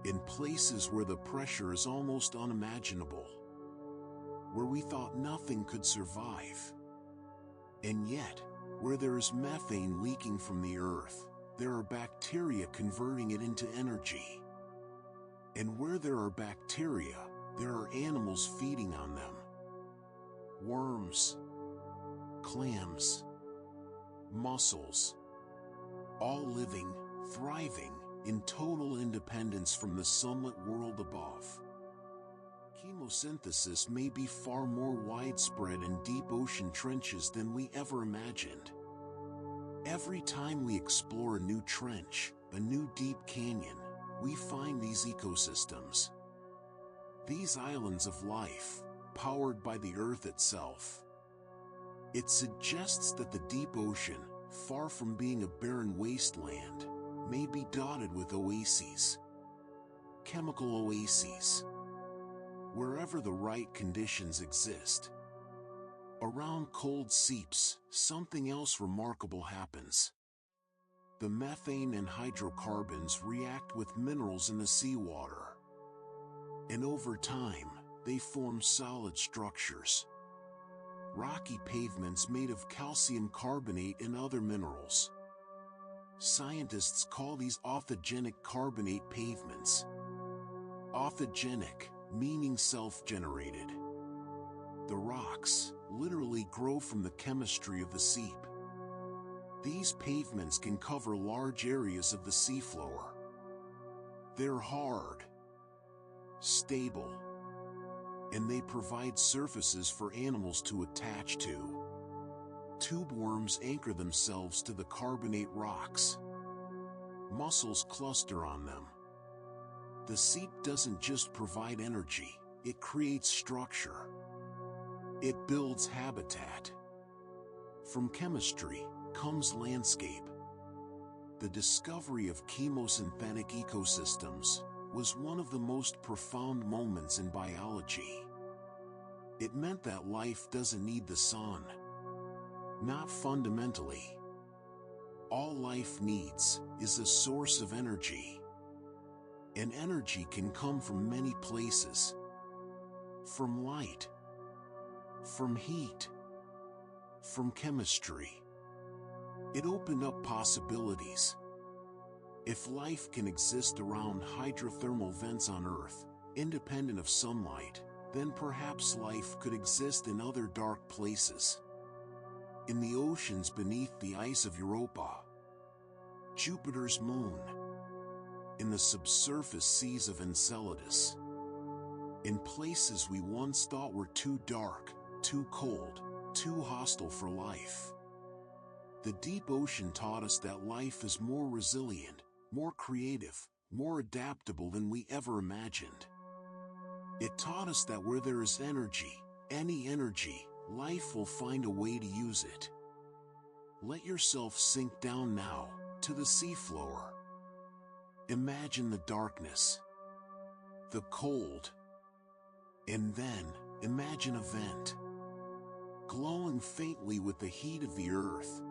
in places where the pressure is almost unimaginable, where we thought nothing could survive. And yet, where there is methane leaking from the earth, there are bacteria converting it into energy. And where there are bacteria, there are animals feeding on them. Worms, clams, mussels, all living, thriving, in total independence from the sunlit world above. Chemosynthesis may be far more widespread in deep ocean trenches than we ever imagined. Every time we explore a new trench, a new deep canyon, we find these ecosystems. These islands of life, powered by the earth itself. It suggests that the deep ocean, far from being a barren wasteland, may be dotted with oases. Chemical oases. Wherever the right conditions exist. Around cold seeps, something else remarkable happens. The methane and hydrocarbons react with minerals in the seawater. And over time, they form solid structures. Rocky pavements made of calcium carbonate and other minerals. Scientists call these authigenic carbonate pavements. Authigenic, meaning self-generated. The rocks literally grow from the chemistry of the seep. These pavements can cover large areas of the seafloor. They're hard, stable, and they provide surfaces for animals to attach to. Tube worms anchor themselves to the carbonate rocks. Mussels cluster on them. The seep doesn't just provide energy, it creates structure. It builds habitat. From chemistry comes landscape. The discovery of chemosynthetic ecosystems was one of the most profound moments in biology. It meant that life doesn't need the sun. Not fundamentally. All life needs is a source of energy. And energy can come from many places. From light. From heat. From chemistry. It opened up possibilities. If life can exist around hydrothermal vents on Earth, independent of sunlight, then perhaps life could exist in other dark places. In the oceans beneath the ice of Europa, Jupiter's moon, in the subsurface seas of Enceladus, in places we once thought were too dark, too cold, too hostile for life. The deep ocean taught us that life is more resilient, more creative, more adaptable than we ever imagined. It taught us that where there is energy, any energy, life will find a way to use it. Let yourself sink down now, to the seafloor. Imagine the darkness, the cold, and then imagine a vent, glowing faintly with the heat of the earth,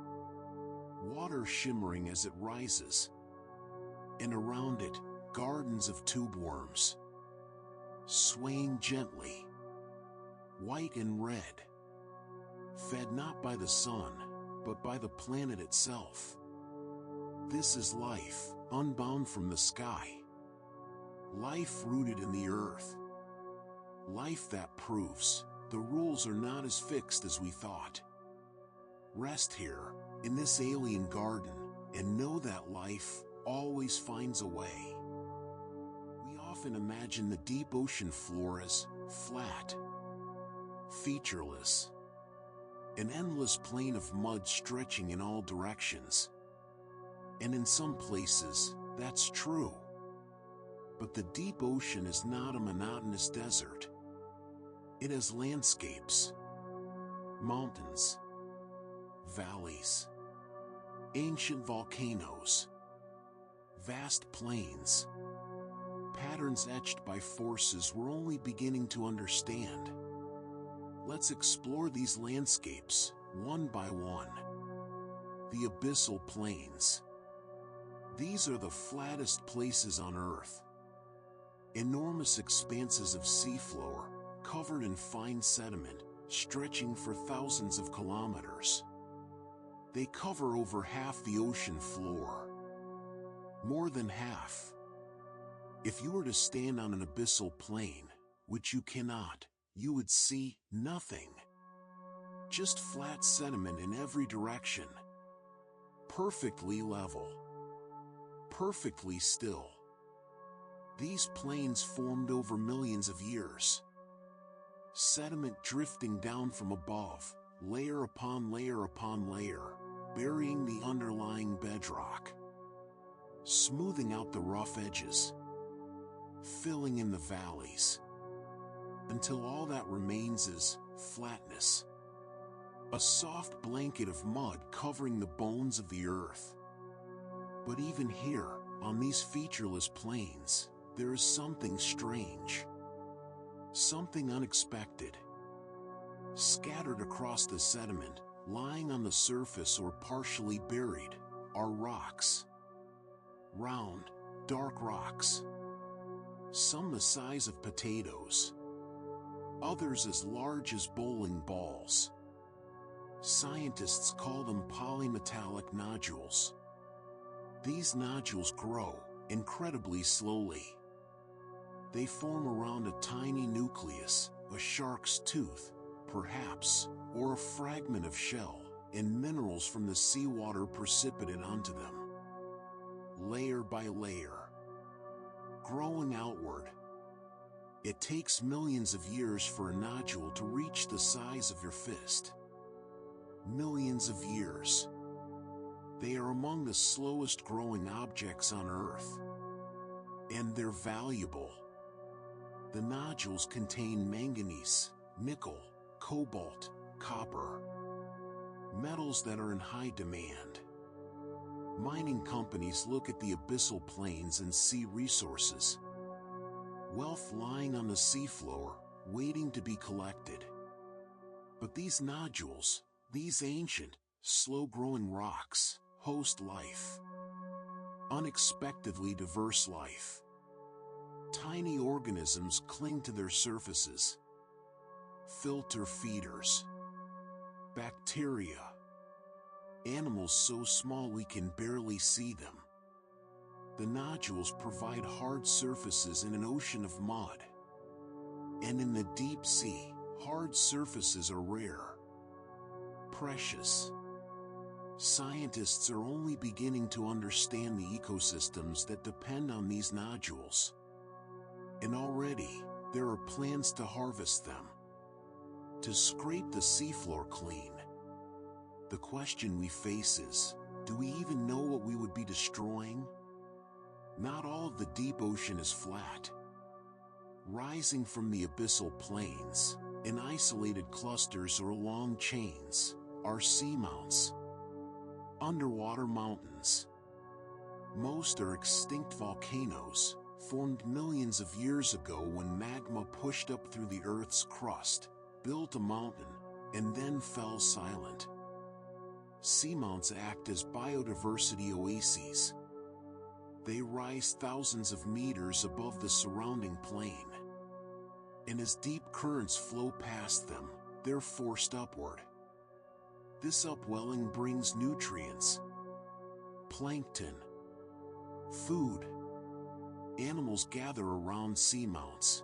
water shimmering as it rises, and around it, gardens of tube worms, swaying gently, white and red, fed not by the sun, but by the planet itself. This is life, unbound from the sky. Life rooted in the earth. Life that proves the rules are not as fixed as we thought. Rest here, in this alien garden, and know that life always finds a way. We often imagine the deep ocean floor as flat, featureless, an endless plain of mud stretching in all directions. And in some places, that's true. But the deep ocean is not a monotonous desert. It has landscapes, mountains, valleys, ancient volcanoes, vast plains, patterns etched by forces we're only beginning to understand. Let's explore these landscapes, one by one. The abyssal plains. These are the flattest places on Earth. Enormous expanses of seafloor, covered in fine sediment, stretching for thousands of kilometers. They cover over half the ocean floor. More than half. If you were to stand on an abyssal plain, which you cannot, you would see nothing. Just flat sediment in every direction. Perfectly level. Perfectly still. These plains formed over millions of years. Sediment drifting down from above, layer upon layer upon layer, burying the underlying bedrock, smoothing out the rough edges, filling in the valleys, until all that remains is flatness. A soft blanket of mud covering the bones of the earth. But even here, on these featureless plains, there is something strange. Something unexpected. Scattered across the sediment, lying on the surface or partially buried, are rocks. Round, dark rocks. Some the size of potatoes. Others as large as bowling balls. Scientists call them polymetallic nodules. These nodules grow incredibly slowly. They form around a tiny nucleus, a shark's tooth, perhaps, or a fragment of shell, and minerals from the seawater precipitate onto them. Layer by layer. Growing outward. It takes millions of years for a nodule to reach the size of your fist. Millions of years. They are among the slowest growing objects on Earth. And they're valuable. The nodules contain manganese, nickel, cobalt, copper. Metals that are in high demand. Mining companies look at the abyssal plains and see resources. Wealth lying on the seafloor, waiting to be collected. But these nodules, these ancient, slow-growing rocks, host life. Unexpectedly diverse life. Tiny organisms cling to their surfaces. Filter feeders. Bacteria. Animals so small we can barely see them. The nodules provide hard surfaces in an ocean of mud. And in the deep sea, hard surfaces are rare. Precious. Scientists are only beginning to understand the ecosystems that depend on these nodules. And already, there are plans to harvest them, to scrape the seafloor clean. The question we face is, do we even know what we would be destroying? Not all of the deep ocean is flat. Rising from the abyssal plains, in isolated clusters or long chains, are seamounts, underwater mountains. Most are extinct volcanoes, formed millions of years ago when magma pushed up through the Earth's crust, built a mountain, and then fell silent. Seamounts act as biodiversity oases. They rise thousands of meters above the surrounding plain. And as deep currents flow past them, they're forced upward. This upwelling brings nutrients, plankton, food. Animals gather around seamounts.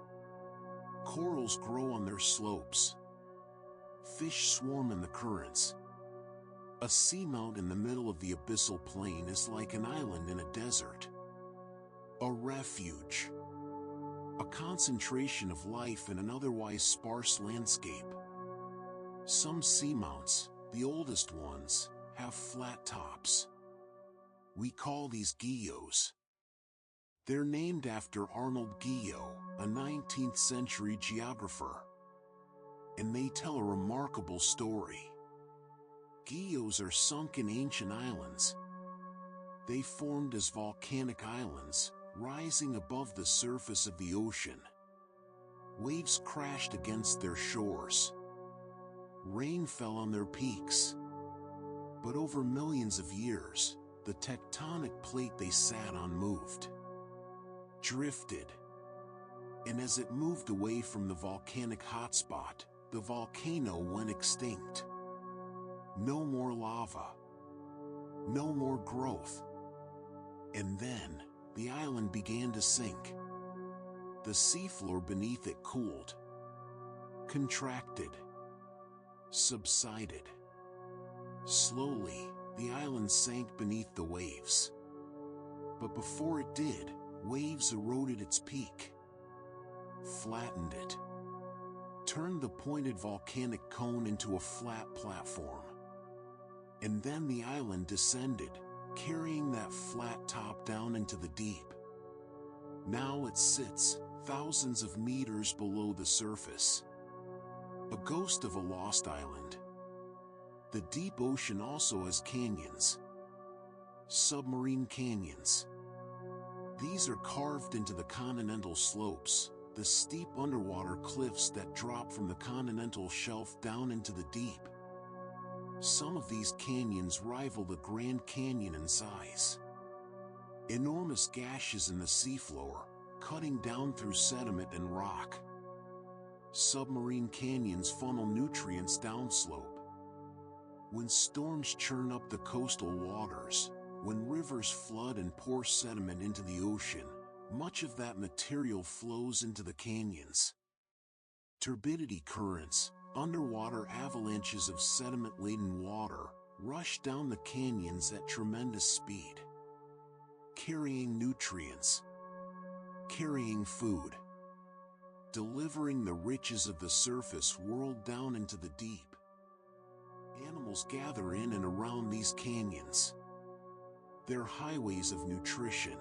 Corals grow on their slopes. Fish swarm in the currents. A seamount in the middle of the abyssal plain is like an island in a desert. A refuge. A concentration of life in an otherwise sparse landscape. Some seamounts, the oldest ones, have flat tops. We call these guyots. They're named after Arnold Guyot, a 19th century geographer. And they tell a remarkable story. Guyots are sunken ancient islands. They formed as volcanic islands, rising above the surface of the ocean. Waves crashed against their shores. Rain fell on their peaks. But over millions of years, the tectonic plate they sat on moved, drifted. And as it moved away from the volcanic hotspot, the volcano went extinct. No more lava. No more growth. And then, the island began to sink. The seafloor beneath it cooled, contracted, subsided. Slowly, the island sank beneath the waves. But before it did, waves eroded its peak, flattened it, turned the pointed volcanic cone into a flat platform. And then the island descended, carrying that flat top down into the deep. Now it sits, thousands of meters below the surface. A ghost of a lost island. The deep ocean also has canyons. Submarine canyons. These are carved into the continental slopes, the steep underwater cliffs that drop from the continental shelf down into the deep. Some of these canyons rival the Grand Canyon in size. Enormous gashes in the seafloor, cutting down through sediment and rock. Submarine canyons funnel nutrients downslope. When storms churn up the coastal waters, when rivers flood and pour sediment into the ocean, much of that material flows into the canyons. Turbidity currents, underwater avalanches of sediment-laden water, rush down the canyons at tremendous speed, carrying nutrients, carrying food, delivering the riches of the surface world down into the deep. Animals gather in and around these canyons. They're highways of nutrition,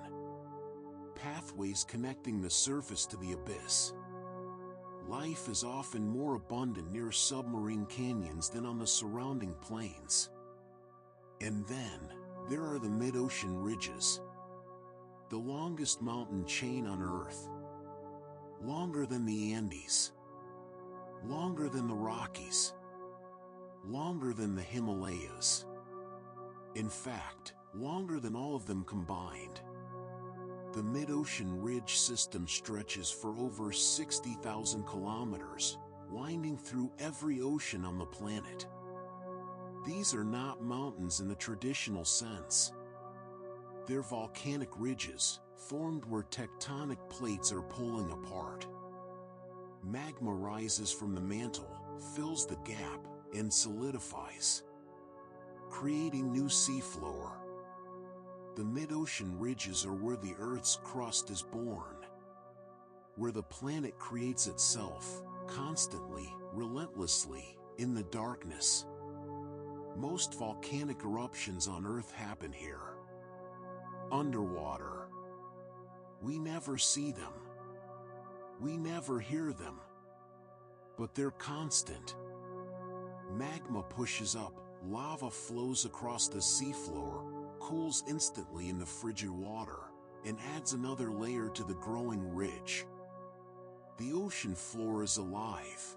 pathways connecting the surface to the abyss. Life is often more abundant near submarine canyons than on the surrounding plains. And then, there are the mid-ocean ridges. The longest mountain chain on Earth. Longer than the Andes. Longer than the Rockies. Longer than the Himalayas. In fact, longer than all of them combined. The mid-ocean ridge system stretches for over 60,000 kilometers, winding through every ocean on the planet. These are not mountains in the traditional sense. They're volcanic ridges, formed where tectonic plates are pulling apart. Magma rises from the mantle, fills the gap, and solidifies. creating new seafloor. The mid-ocean ridges are where the Earth's crust is born, where the planet creates itself, constantly, relentlessly, in the darkness. Most volcanic eruptions on Earth happen here. Underwater. We never see them. We never hear them. But they're constant. Magma pushes up, lava flows across the seafloor, cools instantly in the frigid water, and adds another layer to the growing ridge. The ocean floor is alive,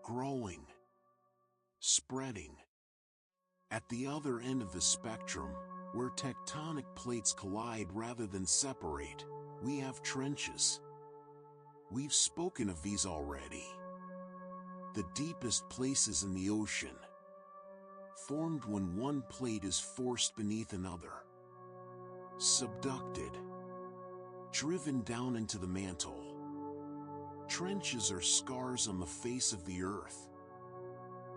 growing, spreading. At the other end of the spectrum, where tectonic plates collide rather than separate, we have trenches. We've spoken of these already. The deepest places in the ocean, formed when one plate is forced beneath another. Subducted, driven down into the mantle. Trenches are scars on the face of the Earth.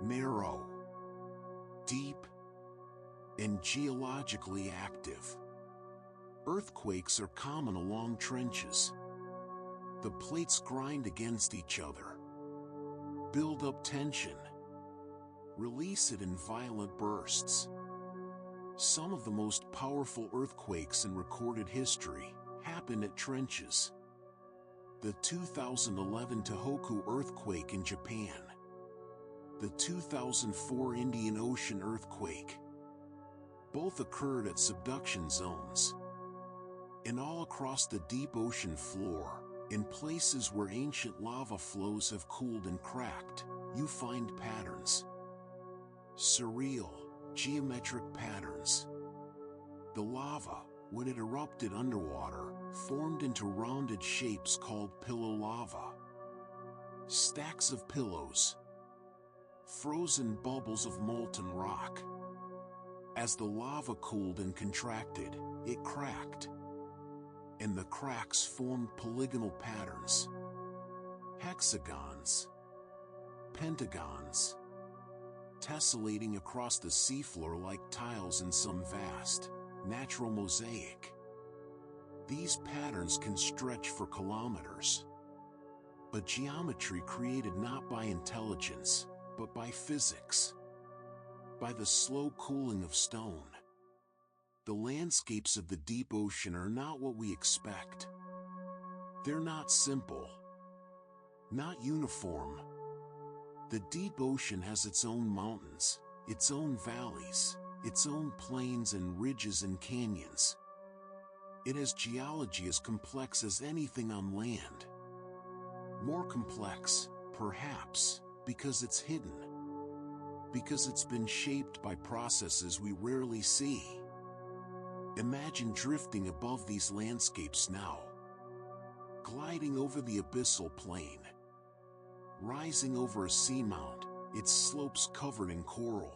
Narrow, deep, and geologically active. Earthquakes are common along trenches. The plates grind against each other, build up tension, release it in violent bursts. Some of the most powerful earthquakes in recorded history happened at trenches. The 2011 Tohoku earthquake in Japan. The 2004 Indian Ocean earthquake. Both occurred at subduction zones. And all across the deep ocean floor, in places where ancient lava flows have cooled and cracked, you find patterns. Surreal, geometric patterns. The lava, when it erupted underwater, formed into rounded shapes called pillow lava. Stacks of pillows. Frozen bubbles of molten rock. As the lava cooled and contracted, it cracked. And the cracks formed polygonal patterns. Hexagons. Pentagons. Tessellating across the seafloor like tiles in some vast, natural mosaic. These patterns can stretch for kilometers. A geometry created not by intelligence, but by physics. By the slow cooling of stone. The landscapes of the deep ocean are not what we expect. They're not simple. Not uniform. The deep ocean has its own mountains, its own valleys, its own plains and ridges and canyons. It has geology as complex as anything on land. More complex, perhaps, because it's hidden. Because it's been shaped by processes we rarely see. Imagine drifting above these landscapes now. Gliding over the abyssal plain. Rising over a seamount, its slopes covered in coral.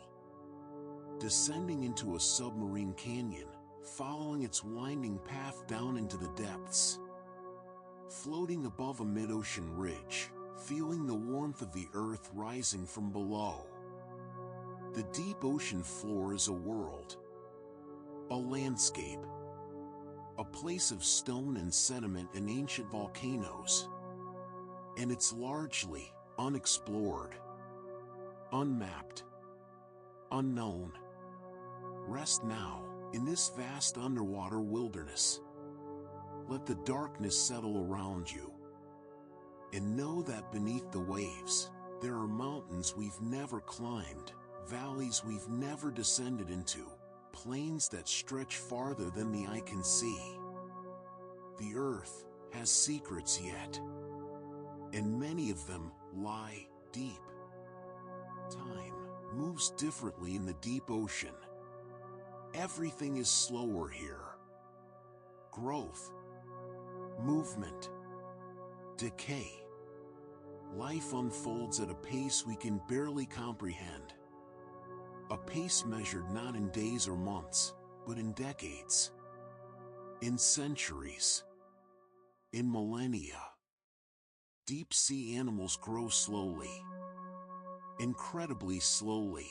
Descending into a submarine canyon, following its winding path down into the depths. Floating above a mid-ocean ridge, feeling the warmth of the earth rising from below. The deep ocean floor is a world. A landscape. A place of stone and sediment and ancient volcanoes. And it's largely unexplored, unmapped, unknown. Rest now, in this vast underwater wilderness. Let the darkness settle around you. And know that beneath the waves, there are mountains we've never climbed, valleys we've never descended into, plains that stretch farther than the eye can see. The earth has secrets yet. And many of them lie deep. Time moves differently in the deep ocean. Everything is slower here. Growth, movement, decay. Life unfolds at a pace we can barely comprehend. A pace measured not in days or months, but in decades. In centuries. In millennia. Deep sea animals grow slowly. Incredibly slowly.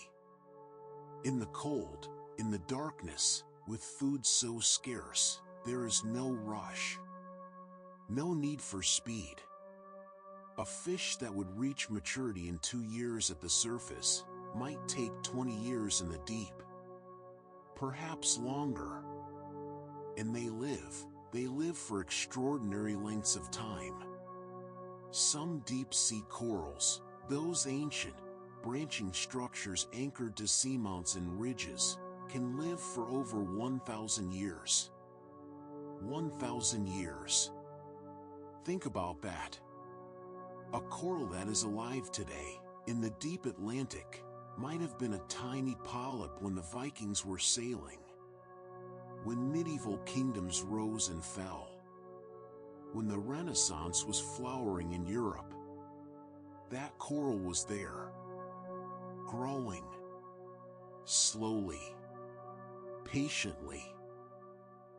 In the cold, in the darkness, with food so scarce, there is no rush. No need for speed. A fish that would reach maturity in 2 years at the surface might take 20 years in the deep. Perhaps longer. And they live for extraordinary lengths of time. Some deep-sea corals, those ancient, branching structures anchored to seamounts and ridges, can live for over 1,000 years. 1,000 years. Think about that. A coral that is alive today, in the deep Atlantic, might have been a tiny polyp when the Vikings were sailing. When medieval kingdoms rose and fell. When the Renaissance was flowering in Europe. That coral was there. Growing. Slowly. Patiently.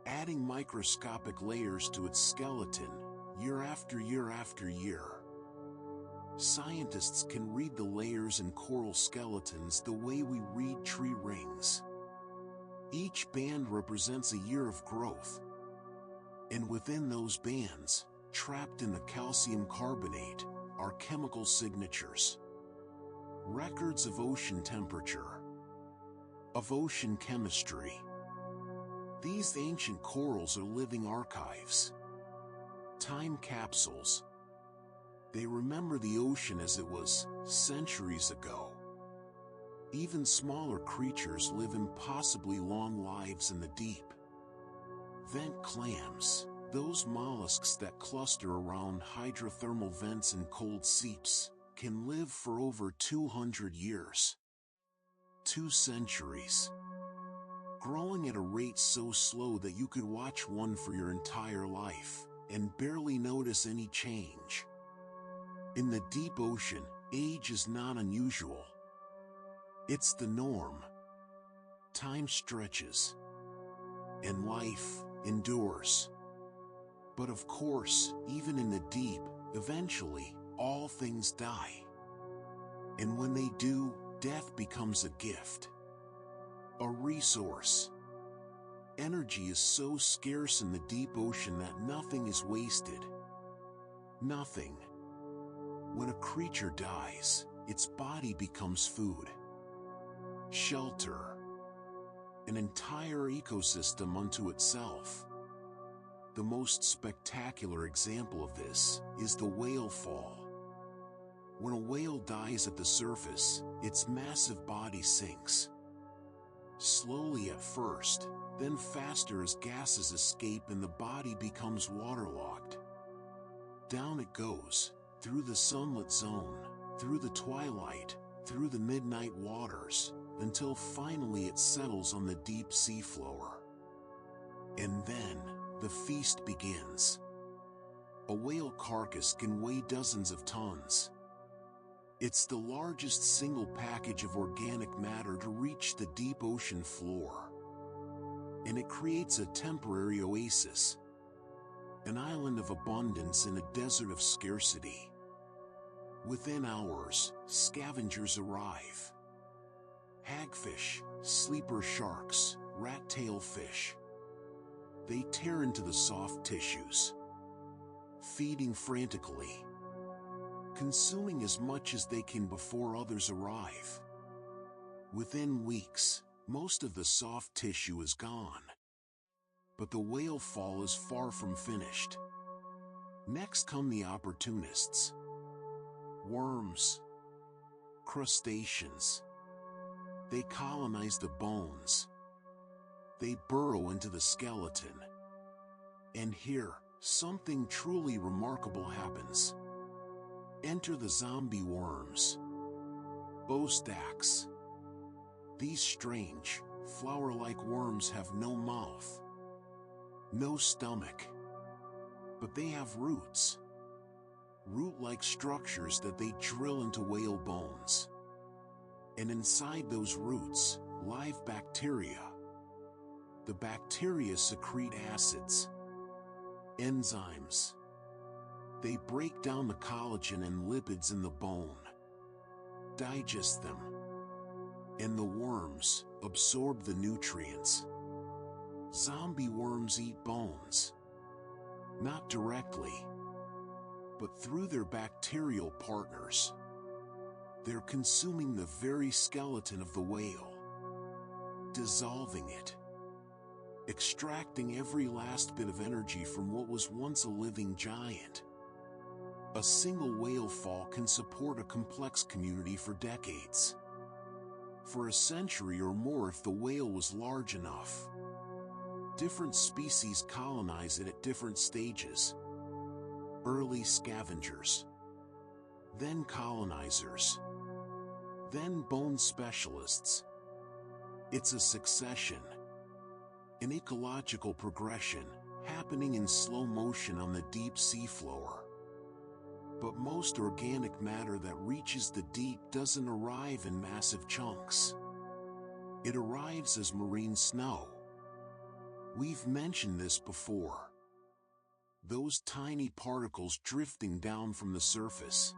Adding microscopic layers to its skeleton, year after year after year. Scientists can read the layers in coral skeletons the way we read tree rings. Each band represents a year of growth. And within those bands, trapped in the calcium carbonate, are chemical signatures. Records of ocean temperature. Of ocean chemistry. These ancient corals are living archives. Time capsules. They remember the ocean as it was, centuries ago. Even smaller creatures live impossibly long lives in the deep. Vent clams, those mollusks that cluster around hydrothermal vents and cold seeps, can live for over 200 years. 2 centuries. Growing at a rate so slow that you could watch one for your entire life, and barely notice any change. In the deep ocean, age is not unusual. It's the norm. Time stretches. And life endures. But of course, even in the deep, eventually, all things die. And when they do, death becomes a gift. A resource. Energy is so scarce in the deep ocean that nothing is wasted. Nothing. When a creature dies, its body becomes food. Shelter. An entire ecosystem unto itself. The most spectacular example of this is the whale fall. When a whale dies at the surface, its massive body sinks. Slowly at first, then faster as gases escape and the body becomes waterlogged. Down it goes, through the sunlit zone, through the twilight, through the midnight waters, until finally it settles on the deep seafloor. And then, the feast begins. A whale carcass can weigh dozens of tons. It's the largest single package of organic matter to reach the deep ocean floor. And it creates a temporary oasis. An island of abundance in a desert of scarcity. Within hours, scavengers arrive. Hagfish, sleeper sharks, rat-tail fish. They tear into the soft tissues. Feeding frantically. Consuming as much as they can before others arrive. Within weeks, most of the soft tissue is gone. But the whale fall is far from finished. Next come the opportunists. Worms. Crustaceans. They colonize the bones. They burrow into the skeleton. And here, something truly remarkable happens. Enter the zombie worms. Bostax. These strange, flower-like worms have no mouth. No stomach. But they have roots. Root-like structures that they drill into whale bones. And inside those roots, live bacteria. The bacteria secrete acids. Enzymes. They break down the collagen and lipids in the bone. Digest them. and the worms absorb the nutrients. Zombie worms eat bones. Not directly, but through their bacterial partners. They're consuming the very skeleton of the whale, dissolving it, extracting every last bit of energy from what was once a living giant. A single whale fall can support a complex community for decades. For a century or more if the whale was large enough. Different species colonize it at different stages. Early scavengers, then colonizers, then bone specialists. It's a succession, an ecological progression, happening in slow motion on the deep sea floor. But most organic matter that reaches the deep doesn't arrive in massive chunks. It arrives as marine snow. We've mentioned this before. Those tiny particles drifting down from the surface.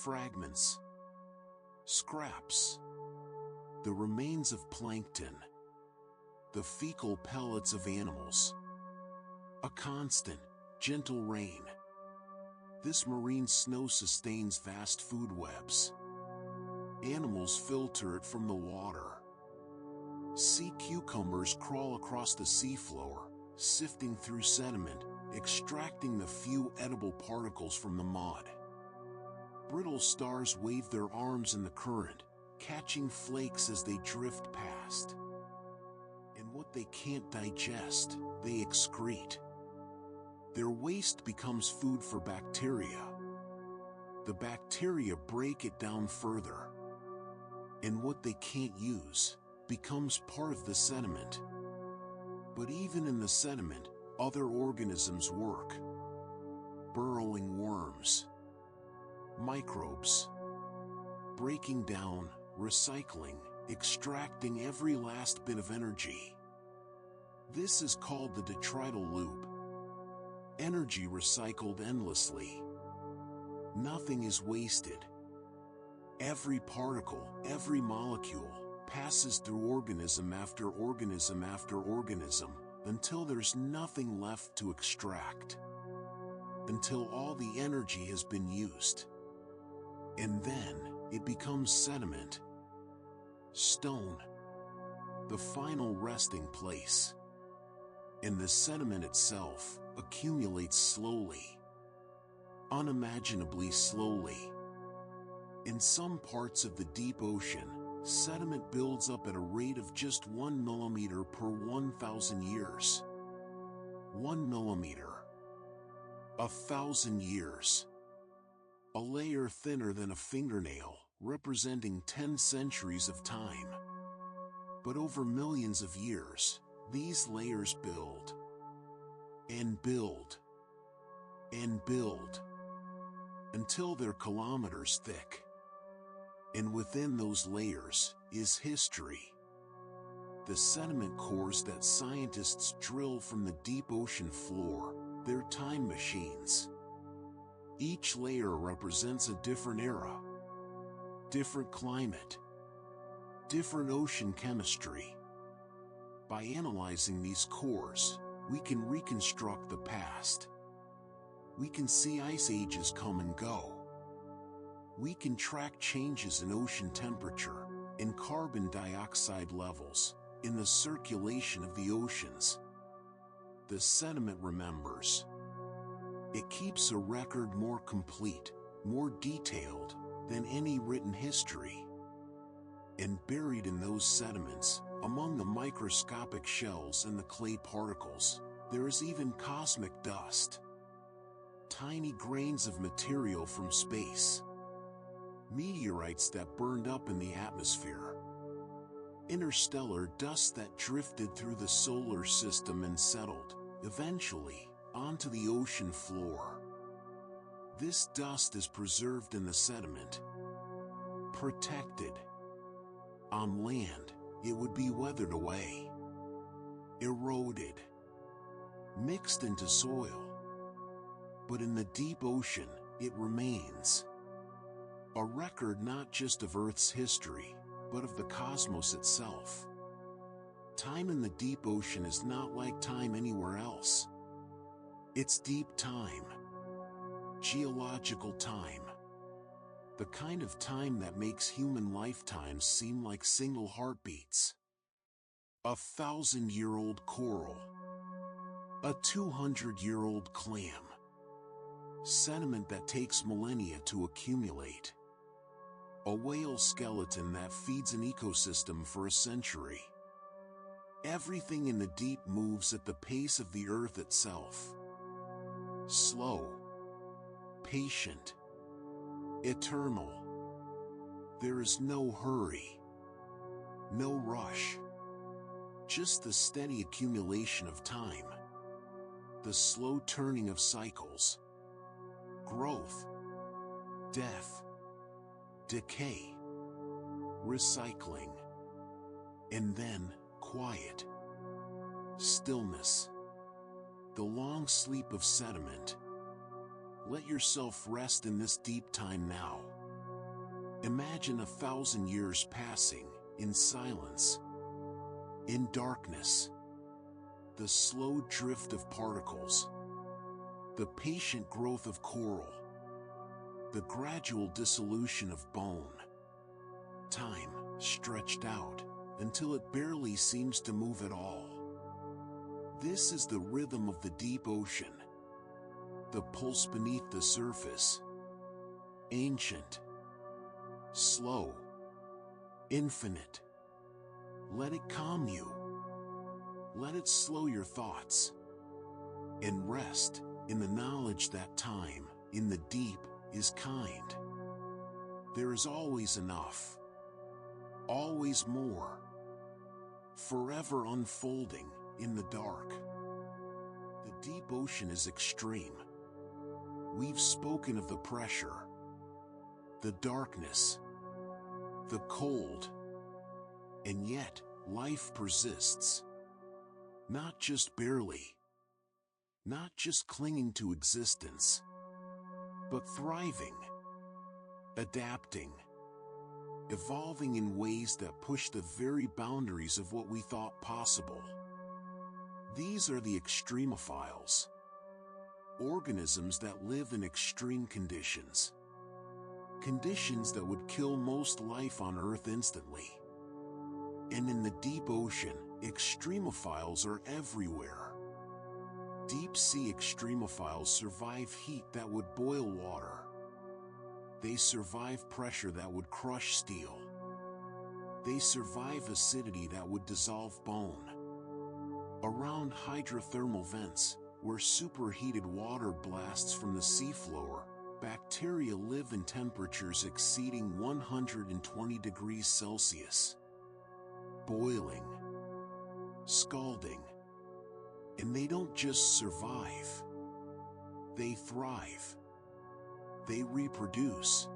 Fragments. Scraps. The remains of plankton. The fecal pellets of animals. A constant, gentle rain. This marine snow sustains vast food webs. Animals filter it from the water. Sea cucumbers crawl across the seafloor, sifting through sediment, extracting the few edible particles from the mud. Brittle stars wave their arms in the current, catching flakes as they drift past. And what they can't digest, they excrete. Their waste becomes food for bacteria. The bacteria break it down further. And what they can't use becomes part of the sediment. But even in the sediment, other organisms work. Burrowing worms. Microbes. Breaking down, recycling, extracting every last bit of energy. This is called the detrital loop. Energy recycled endlessly. Nothing is wasted. Every particle, every molecule, passes through organism after organism after organism, until there's nothing left to extract. Until all the energy has been used. And then, it becomes sediment. Stone. The final resting place. And the sediment itself accumulates slowly. Unimaginably slowly. In some parts of the deep ocean, sediment builds up at a rate of just 1 millimeter per 1,000 years. 1 millimeter. 1,000 years. A layer thinner than a fingernail, representing 10 centuries of time. But over millions of years, these layers build. And build. And build. Until they're kilometers thick. And within those layers is history. The sediment cores that scientists drill from the deep ocean floor, they're time machines. Each layer represents a different era, different climate, different ocean chemistry. By analyzing these cores, we can reconstruct the past. We can see ice ages come and go. We can track changes in ocean temperature, in carbon dioxide levels, in the circulation of the oceans. The sediment remembers. It keeps a record more complete, more detailed, than any written history. And buried in those sediments, among the microscopic shells and the clay particles, there is even cosmic dust. Tiny grains of material from space. Meteorites that burned up in the atmosphere. Interstellar dust that drifted through the solar system and settled, eventually, onto the ocean floor. This dust is preserved in the sediment. Protected. On land, it would be weathered away. Eroded. Mixed into soil. But in the deep ocean, it remains. A record not just of Earth's history, but of the cosmos itself. Time in the deep ocean is not like time anywhere else. It's deep time. Geological time. The kind of time that makes human lifetimes seem like single heartbeats. 1,000-year-old coral. A 200-year-old clam. Sediment that takes millennia to accumulate. A whale skeleton that feeds an ecosystem for a century. Everything in the deep moves at the pace of the earth itself. Slow, patient, eternal. There is no hurry, no rush, just the steady accumulation of time, the slow turning of cycles, growth, death, decay, recycling, and then quiet, stillness, the long sleep of sediment. Let yourself rest in this deep time now. Imagine 1,000 years passing, in silence, in darkness. The slow drift of particles, the patient growth of coral, the gradual dissolution of bone. Time stretched out until it barely seems to move at all. This is the rhythm of the deep ocean. The pulse beneath the surface. Ancient. Slow. Infinite. Let it calm you. Let it slow your thoughts. And rest in the knowledge that time, in the deep, is kind. There is always enough. Always more. Forever unfolding in the dark. The deep ocean is extreme. We've spoken of the pressure, the darkness, the cold, and yet life persists. Not just barely, not just clinging to existence, but thriving, adapting, evolving in ways that push the very boundaries of what we thought possible. These are the extremophiles. Organisms that live in extreme conditions. Conditions that would kill most life on Earth instantly. And in the deep ocean, extremophiles are everywhere. Deep sea extremophiles survive heat that would boil water. They survive pressure that would crush steel. They survive acidity that would dissolve bone. Around hydrothermal vents, where superheated water blasts from the seafloor, bacteria live in temperatures exceeding 120 degrees Celsius. Boiling, scalding, and they don't just survive. They thrive. They reproduce.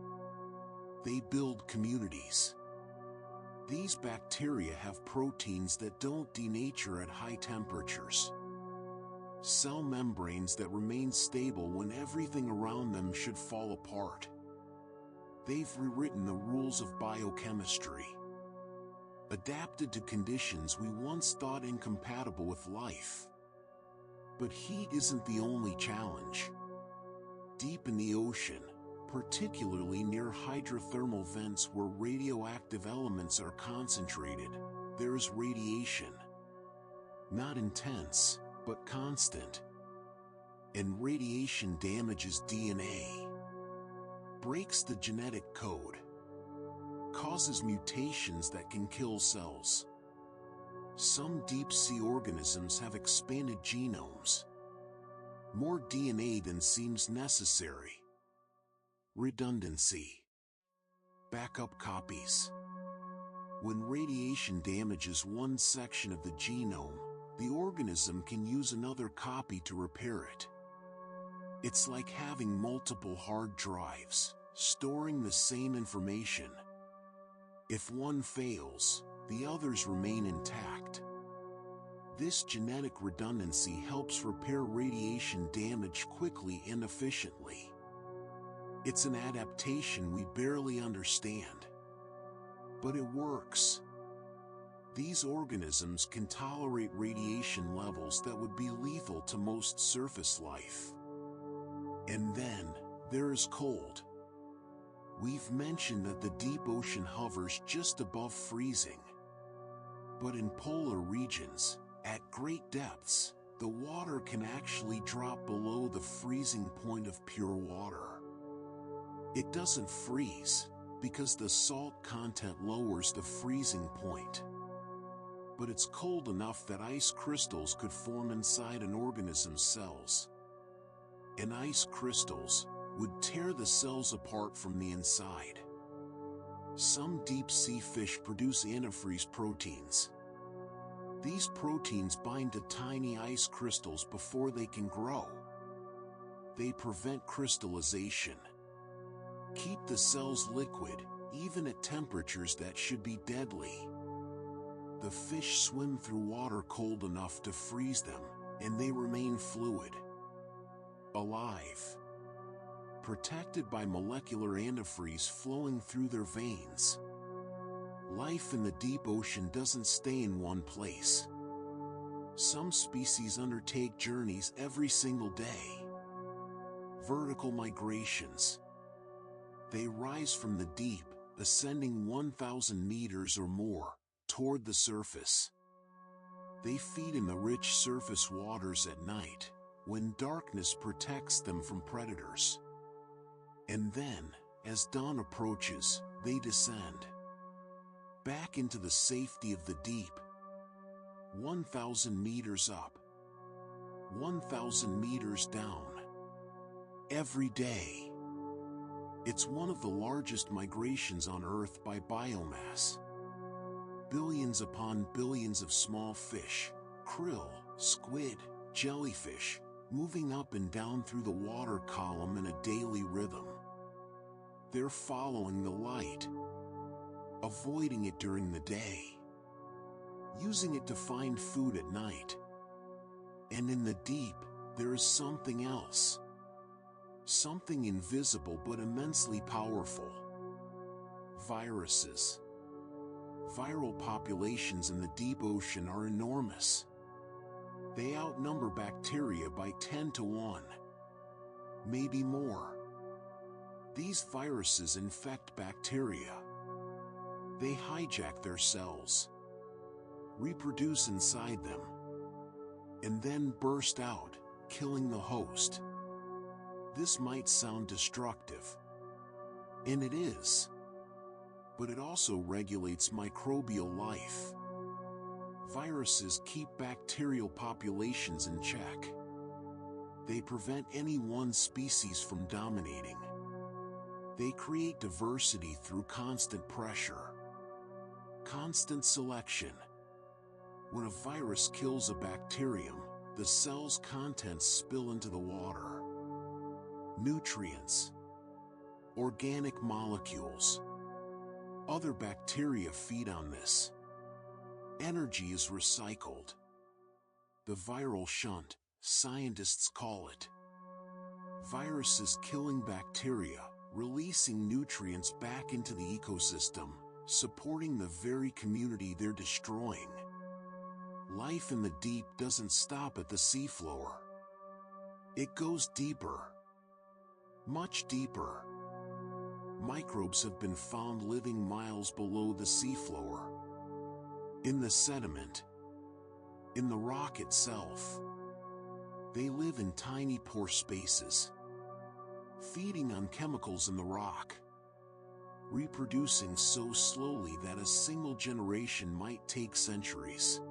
They build communities. These bacteria have proteins that don't denature at high temperatures. Cell membranes that remain stable when everything around them should fall apart. They've rewritten the rules of biochemistry. Adapted to conditions we once thought incompatible with life. But heat isn't the only challenge. Deep in the ocean, particularly near hydrothermal vents where radioactive elements are concentrated, there is radiation. Not intense, but constant. And radiation damages DNA, breaks the genetic code, causes mutations that can kill cells. Some deep-sea organisms have expanded genomes, more DNA than seems necessary. Redundancy. Backup copies. When radiation damages one section of the genome, the organism can use another copy to repair it. It's like having multiple hard drives, storing the same information. If one fails, the others remain intact. This genetic redundancy helps repair radiation damage quickly and efficiently. It's an adaptation we barely understand. But it works. These organisms can tolerate radiation levels that would be lethal to most surface life. And then, there is cold. We've mentioned that the deep ocean hovers just above freezing. But in polar regions, at great depths, the water can actually drop below the freezing point of pure water. It doesn't freeze, because the salt content lowers the freezing point. But it's cold enough that ice crystals could form inside an organism's cells. And ice crystals would tear the cells apart from the inside. Some deep-sea fish produce antifreeze proteins. These proteins bind to tiny ice crystals before they can grow. They prevent crystallization. Keep the cells liquid, even at temperatures that should be deadly. The fish swim through water cold enough to freeze them, and they remain fluid. Alive. Protected by molecular antifreeze flowing through their veins. Life in the deep ocean doesn't stay in one place. Some species undertake journeys every single day. Vertical migrations. They rise from the deep, ascending 1,000 meters or more, toward the surface. They feed in the rich surface waters at night, when darkness protects them from predators. And then, as dawn approaches, they descend. Back into the safety of the deep. 1,000 meters up. 1,000 meters down. Every day. It's one of the largest migrations on Earth by biomass. Billions upon billions of small fish, krill, squid, jellyfish, moving up and down through the water column in a daily rhythm. They're following the light, avoiding it during the day, using it to find food at night. And in the deep, there is something else. Something invisible but immensely powerful. Viruses. Viral populations in the deep ocean are enormous. They outnumber bacteria by 10 to 1. Maybe more. These viruses infect bacteria. They hijack their cells, reproduce inside them, and then burst out, killing the host. This might sound destructive, and it is, but it also regulates microbial life. Viruses keep bacterial populations in check. They prevent any one species from dominating. They create diversity through constant pressure. Constant selection. When a virus kills a bacterium, the cell's contents spill into the water. Nutrients. Organic molecules. Other bacteria feed on this. Energy is recycled. The viral shunt, scientists call it. Viruses killing bacteria, releasing nutrients back into the ecosystem, supporting the very community they're destroying. Life in the deep doesn't stop at the seafloor. It goes deeper. Much deeper. Microbes have been found living miles below the seafloor. In the sediment. In the rock itself. They live in tiny pore spaces, feeding on chemicals in the rock, reproducing so slowly that a single generation might take centuries.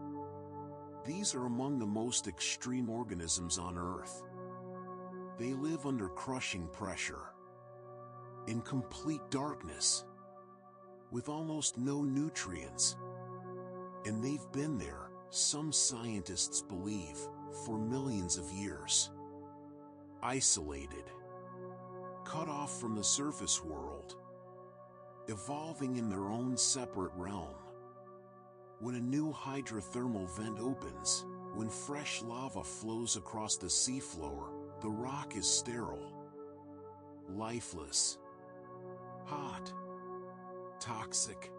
These are among the most extreme organisms on Earth. They live under crushing pressure, in complete darkness, with almost no nutrients. And they've been there, some scientists believe, for millions of years. Isolated. Cut off from the surface world. Evolving in their own separate realm. When a new hydrothermal vent opens, when fresh lava flows across the seafloor, the rock is sterile. Lifeless. Hot. Toxic.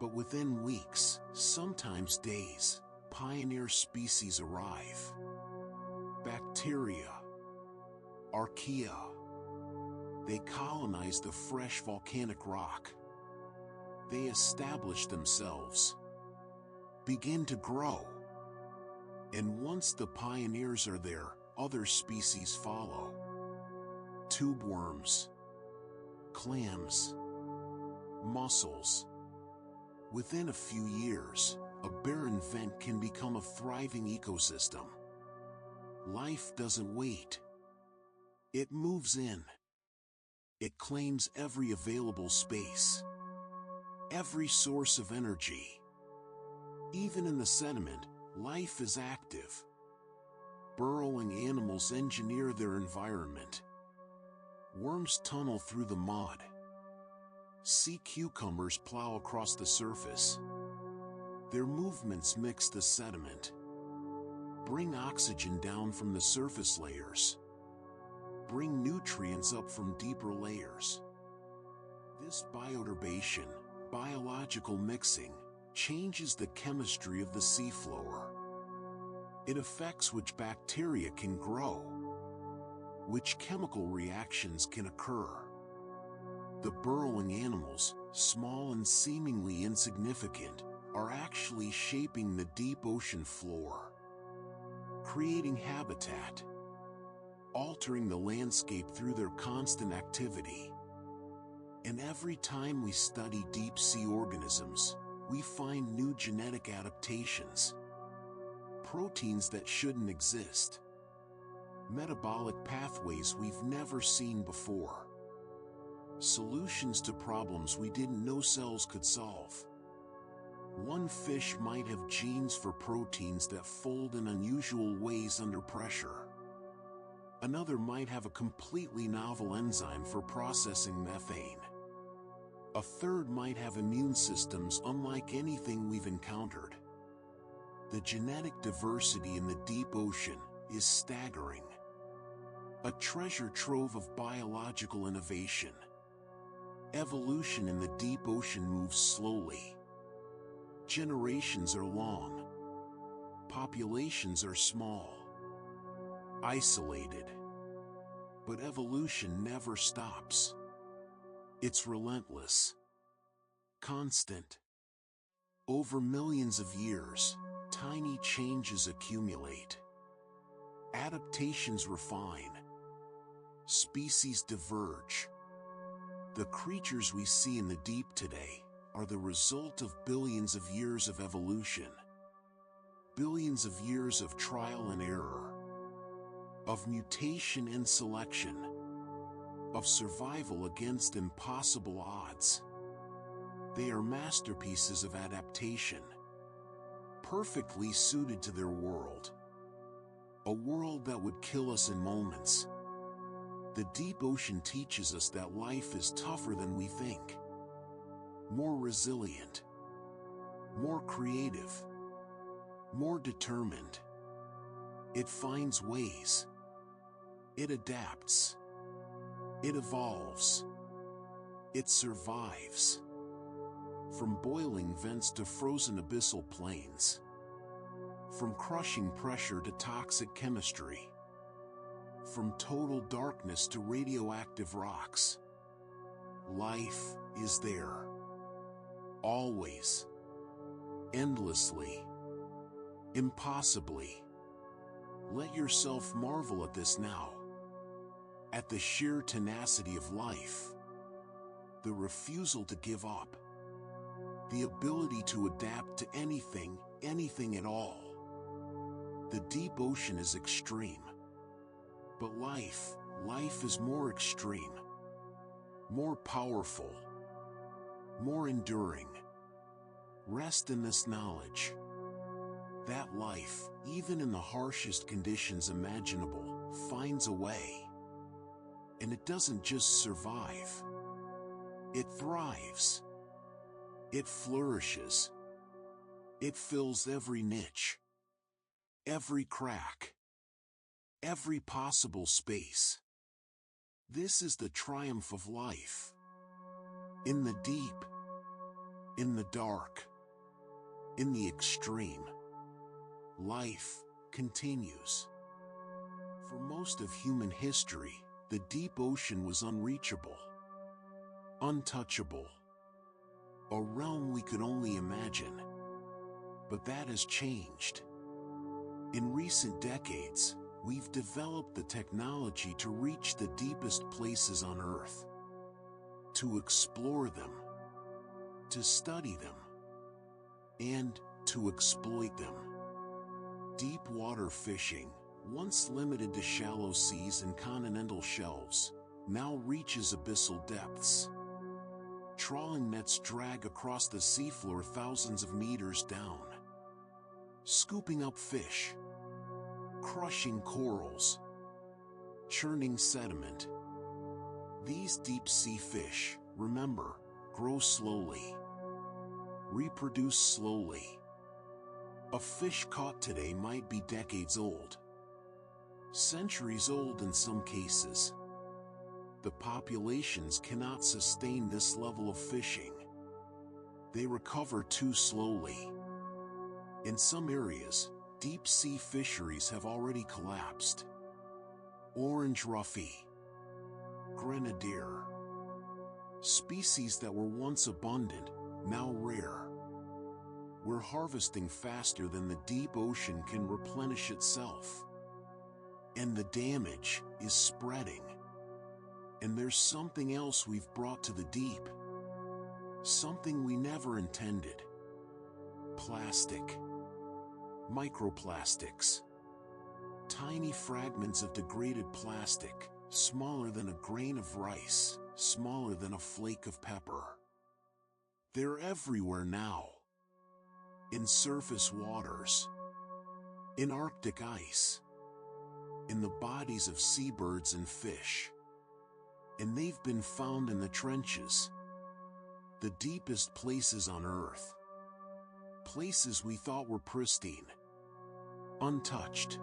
But within weeks, sometimes days, pioneer species arrive. Bacteria, archaea. They colonize the fresh volcanic rock. They establish themselves, begin to grow. And once the pioneers are there, other species follow. Tube worms, clams, mussels. Within a few years, a barren vent can become a thriving ecosystem. Life doesn't wait. It moves in. It claims every available space, every source of energy. Even in the sediment, life is active. Burrowing animals engineer their environment. Worms tunnel through the mud. Sea cucumbers plow across the surface. Their movements mix the sediment, bring oxygen down from the surface layers, bring nutrients up from deeper layers. This bioturbation, biological mixing, changes the chemistry of the seafloor. It affects which bacteria can grow, which chemical reactions can occur. The burrowing animals, small and seemingly insignificant, are actually shaping the deep ocean floor, creating habitat, altering the landscape through their constant activity. And every time we study deep-sea organisms, we find new genetic adaptations, proteins that shouldn't exist, metabolic pathways we've never seen before, solutions to problems we didn't know cells could solve. One fish might have genes for proteins that fold in unusual ways under pressure. Another might have a completely novel enzyme for processing methane. A third might have immune systems unlike anything we've encountered. The genetic diversity in the deep ocean is staggering. A treasure trove of biological innovation. Evolution in the deep ocean moves slowly. Generations are long. Populations are small, isolated. But evolution never stops. It's relentless, constant. Over millions of years, tiny changes accumulate. Adaptations refine. Species diverge. The creatures we see in the deep today are the result of billions of years of evolution. Billions of years of trial and error, of mutation and selection, of survival against impossible odds. They are masterpieces of adaptation, perfectly suited to their world. A world that would kill us in moments. The deep ocean teaches us that life is tougher than we think. More resilient, more creative, more determined. It finds ways. It adapts. It evolves. It survives. From boiling vents to frozen abyssal plains. From crushing pressure to toxic chemistry. From total darkness to radioactive rocks. Life is there. Always. Endlessly. Impossibly. Let yourself marvel at this now. At the sheer tenacity of life. The refusal to give up. The ability to adapt to anything, anything at all. The deep ocean is extreme. But life is more extreme. More powerful. More enduring. Rest in this knowledge. That life, even in the harshest conditions imaginable, finds a way. And it doesn't just survive. It thrives. It flourishes. It fills every niche, every crack, every possible space. This is the triumph of life. In the deep, in the dark, in the extreme, life continues. For most of human history, the deep ocean was unreachable, untouchable, a realm we could only imagine. But that has changed. In recent decades, we've developed the technology to reach the deepest places on Earth, to explore them, to study them, and to exploit them. Deep water fishing, once limited to shallow seas and continental shelves, now reaches abyssal depths. Trawling nets drag across the seafloor thousands of meters down, scooping up fish, crushing corals, churning sediment. These deep-sea fish, remember, grow slowly, reproduce slowly. A fish caught today might be decades old, centuries old in some cases. The populations cannot sustain this level of fishing. They recover too slowly. In some areas, deep-sea fisheries have already collapsed. Orange roughy, grenadier, species that were once abundant, now rare. We're harvesting faster than the deep ocean can replenish itself. And the damage is spreading. And there's something else we've brought to the deep. Something we never intended. Plastic. Microplastics. Tiny fragments of degraded plastic, smaller than a grain of rice, smaller than a flake of pepper. They're everywhere now. In surface waters. In Arctic ice. In the bodies of seabirds and fish. And they've been found in the trenches. The deepest places on Earth. Places we thought were pristine, untouched.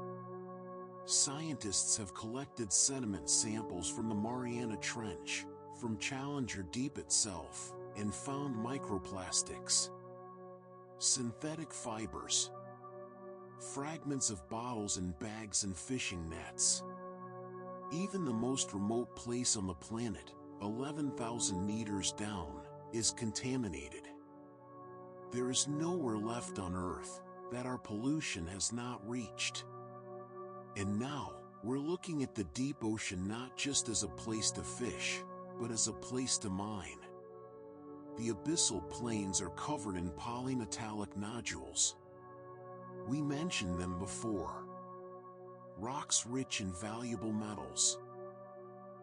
Scientists have collected sediment samples from the Mariana Trench, from Challenger Deep itself, and found microplastics, synthetic fibers, fragments of bottles and bags and fishing nets. Even the most remote place on the planet, 11,000 meters down, is contaminated. There is nowhere left on Earth that our pollution has not reached. And now, we're looking at the deep ocean not just as a place to fish, but as a place to mine. The abyssal plains are covered in polymetallic nodules. We mentioned them before. Rocks rich in valuable metals.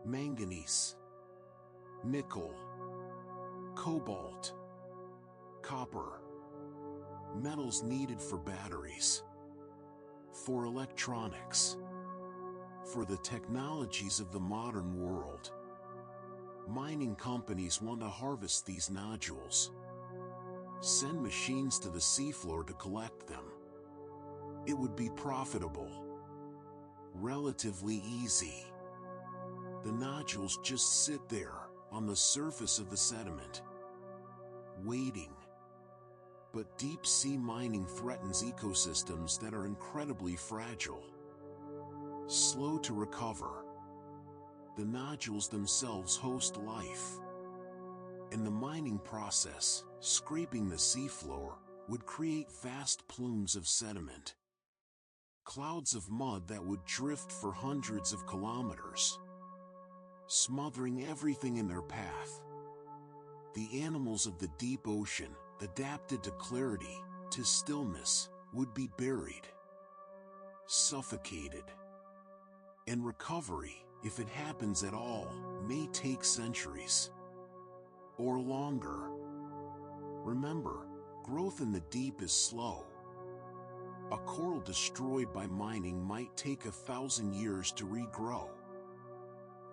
Manganese, nickel, cobalt, copper. Metals needed for batteries, for electronics, for the technologies of the modern world. Mining companies want to harvest these nodules, send machines to the seafloor to collect them. It would be profitable, relatively easy. The nodules just sit there, on the surface of the sediment, waiting. But deep-sea mining threatens ecosystems that are incredibly fragile, slow to recover. The nodules themselves host life. And the mining process, scraping the seafloor, would create vast plumes of sediment. Clouds of mud that would drift for hundreds of kilometers, smothering everything in their path. The animals of the deep ocean, adapted to clarity, to stillness, would be buried, suffocated. And recovery, if it happens at all, may take centuries. Or longer. Remember, growth in the deep is slow. A coral destroyed by mining might take 1,000 years to regrow.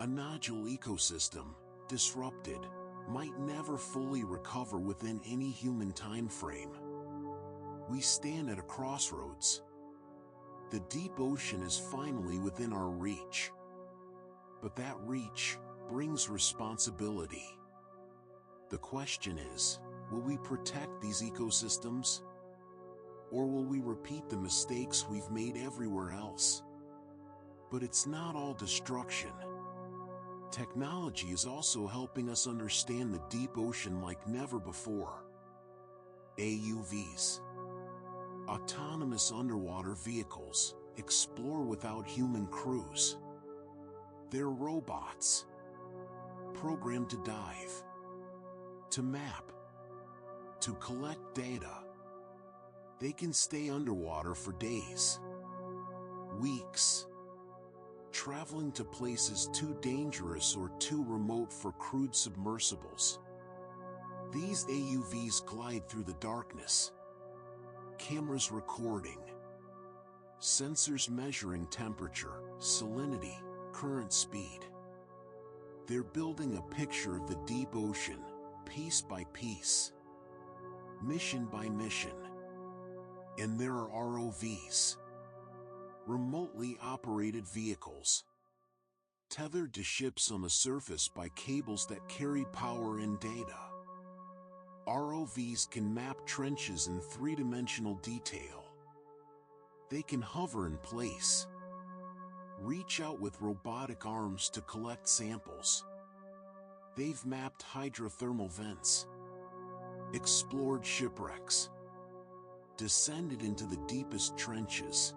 A nodule ecosystem, disrupted, might never fully recover within any human time frame. We stand at a crossroads. The deep ocean is finally within our reach. But that reach brings responsibility. The question is, Will we protect these ecosystems? Or will we repeat the mistakes we've made everywhere else? But it's not all destruction. Technology is also helping us understand the deep ocean like never before. AUVs, autonomous underwater vehicles, explore without human crews. They're robots, programmed to dive, to map, to collect data. They can stay underwater for days, weeks, traveling to places too dangerous or too remote for crewed submersibles. These AUVs glide through the darkness, cameras recording, sensors measuring temperature, salinity, current speed. They're building a picture of the deep ocean, piece by piece, mission by mission. And there are ROVs, remotely operated vehicles, tethered to ships on the surface by cables that carry power and data. ROVs can map trenches in three-dimensional detail. They can hover in place, reach out with robotic arms to collect samples. They've mapped hydrothermal vents, explored shipwrecks, descended into the deepest trenches.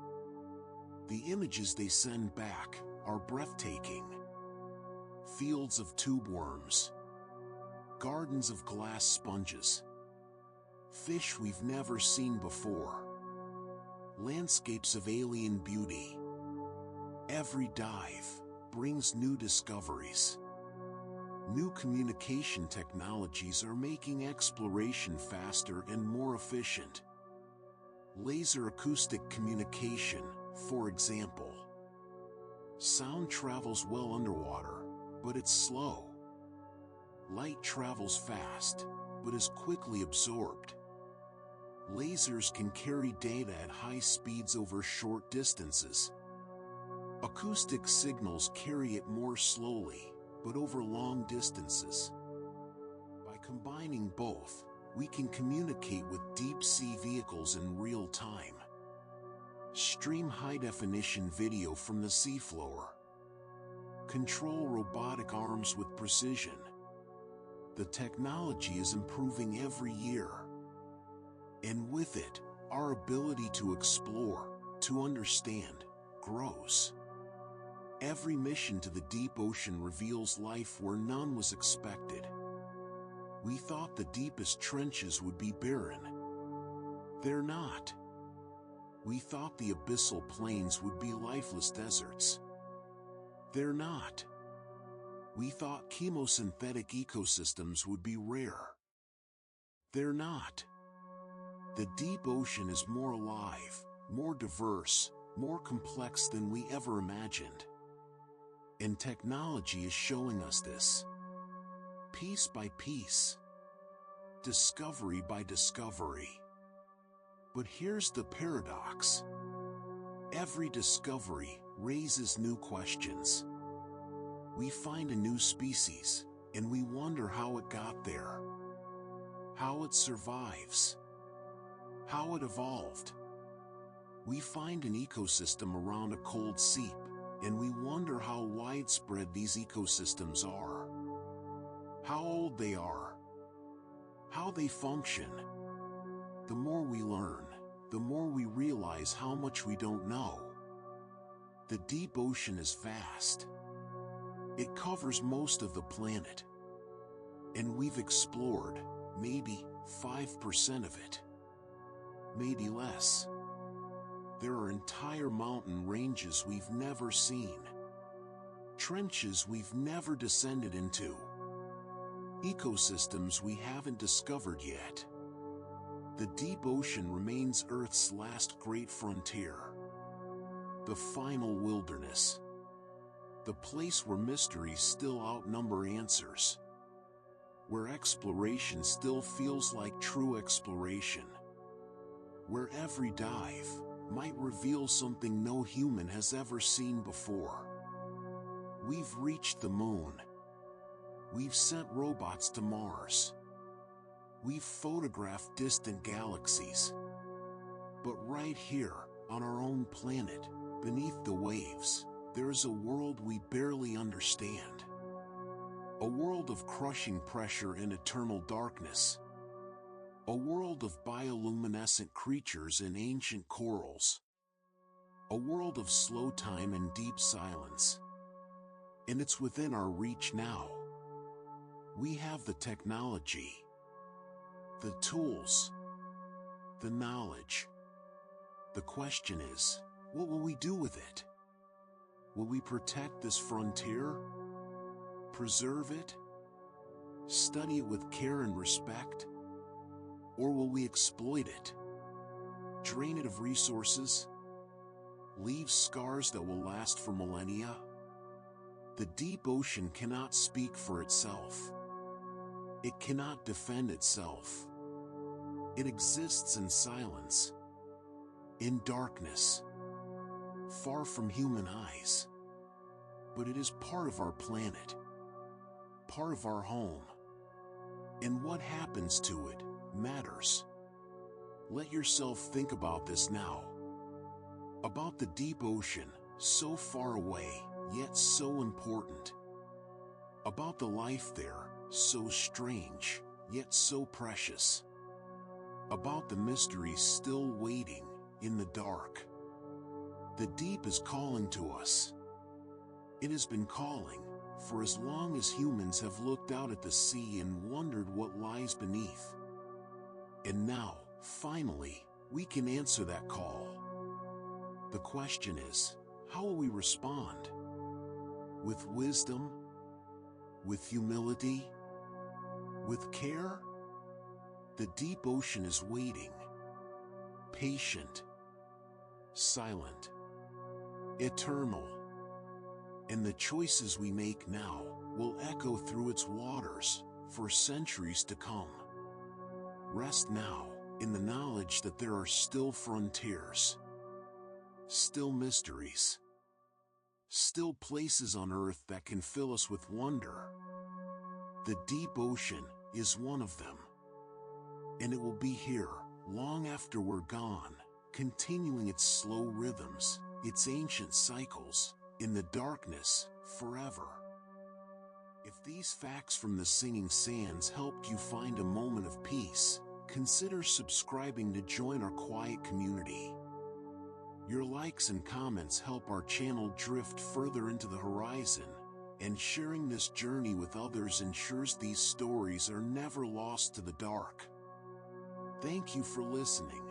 The images they send back are breathtaking. Fields of tube worms, gardens of glass sponges, fish we've never seen before, landscapes of alien beauty. Every dive brings new discoveries. New communication technologies are making exploration faster and more efficient. Laser acoustic communication, for example. Sound travels well underwater, but it's slow. Light travels fast, but is quickly absorbed. Lasers can carry data at high speeds over short distances. Acoustic signals carry it more slowly, but over long distances. By combining both, we can communicate with deep-sea vehicles in real time. Stream high-definition video from the seafloor. Control robotic arms with precision. The technology is improving every year. And with it, our ability to explore, to understand, grows. Every mission to the deep ocean reveals life where none was expected. We thought the deepest trenches would be barren. They're not. We thought the abyssal plains would be lifeless deserts. They're not. We thought chemosynthetic ecosystems would be rare. They're not. The deep ocean is more alive, more diverse, more complex than we ever imagined. And technology is showing us this. Piece by piece. Discovery by discovery. But here's the paradox. Every discovery raises new questions. We find a new species, and we wonder how it got there. How it survives. How it evolved. We find an ecosystem around a cold seep, and we wonder how widespread these ecosystems are. How old they are. How they function. The more we learn, the more we realize how much we don't know. The deep ocean is vast. It covers most of the planet. And we've explored, maybe, 5% of it. Maybe less. There are entire mountain ranges we've never seen. Trenches we've never descended into. Ecosystems we haven't discovered yet. The deep ocean remains Earth's last great frontier. The final wilderness. The place where mysteries still outnumber answers. Where exploration still feels like true exploration. Where every dive might reveal something no human has ever seen before. We've reached the moon. We've sent robots to Mars. We've photographed distant galaxies. But right here, on our own planet, beneath the waves, there is a world we barely understand. A world of crushing pressure and eternal darkness. A world of bioluminescent creatures and ancient corals. A world of slow time and deep silence. And it's within our reach now. We have the technology, the tools, the knowledge. The question is, what will we do with it? Will we protect this frontier? Preserve it? Study it with care and respect? Or will we exploit it? Drain it of resources? Leave scars that will last for millennia? The deep ocean cannot speak for itself. It cannot defend itself. It exists in silence, in darkness, far from human eyes. But it is part of our planet, part of our home. And what happens to it matters. Let yourself think about this now. About the deep ocean, so far away, yet so important. About the life there, so strange, yet so precious. About the mysteries still waiting in the dark. The deep is calling to us. It has been calling for as long as humans have looked out at the sea and wondered what lies beneath. And now, finally, we can answer that call. The question is, how will we respond? With wisdom? With humility? With care? The deep ocean is waiting. Patient. Silent. Eternal. And the choices we make now will echo through its waters for centuries to come. Rest now in the knowledge that there are still frontiers, still mysteries, still places on Earth that can fill us with wonder. The deep ocean is one of them. And it will be here long after we're gone, continuing its slow rhythms, its ancient cycles, in the darkness, forever. If these facts from the Singing Sands helped you find a moment of peace, consider subscribing to join our quiet community. Your likes and comments help our channel drift further into the horizon, and sharing this journey with others ensures these stories are never lost to the dark. Thank you for listening.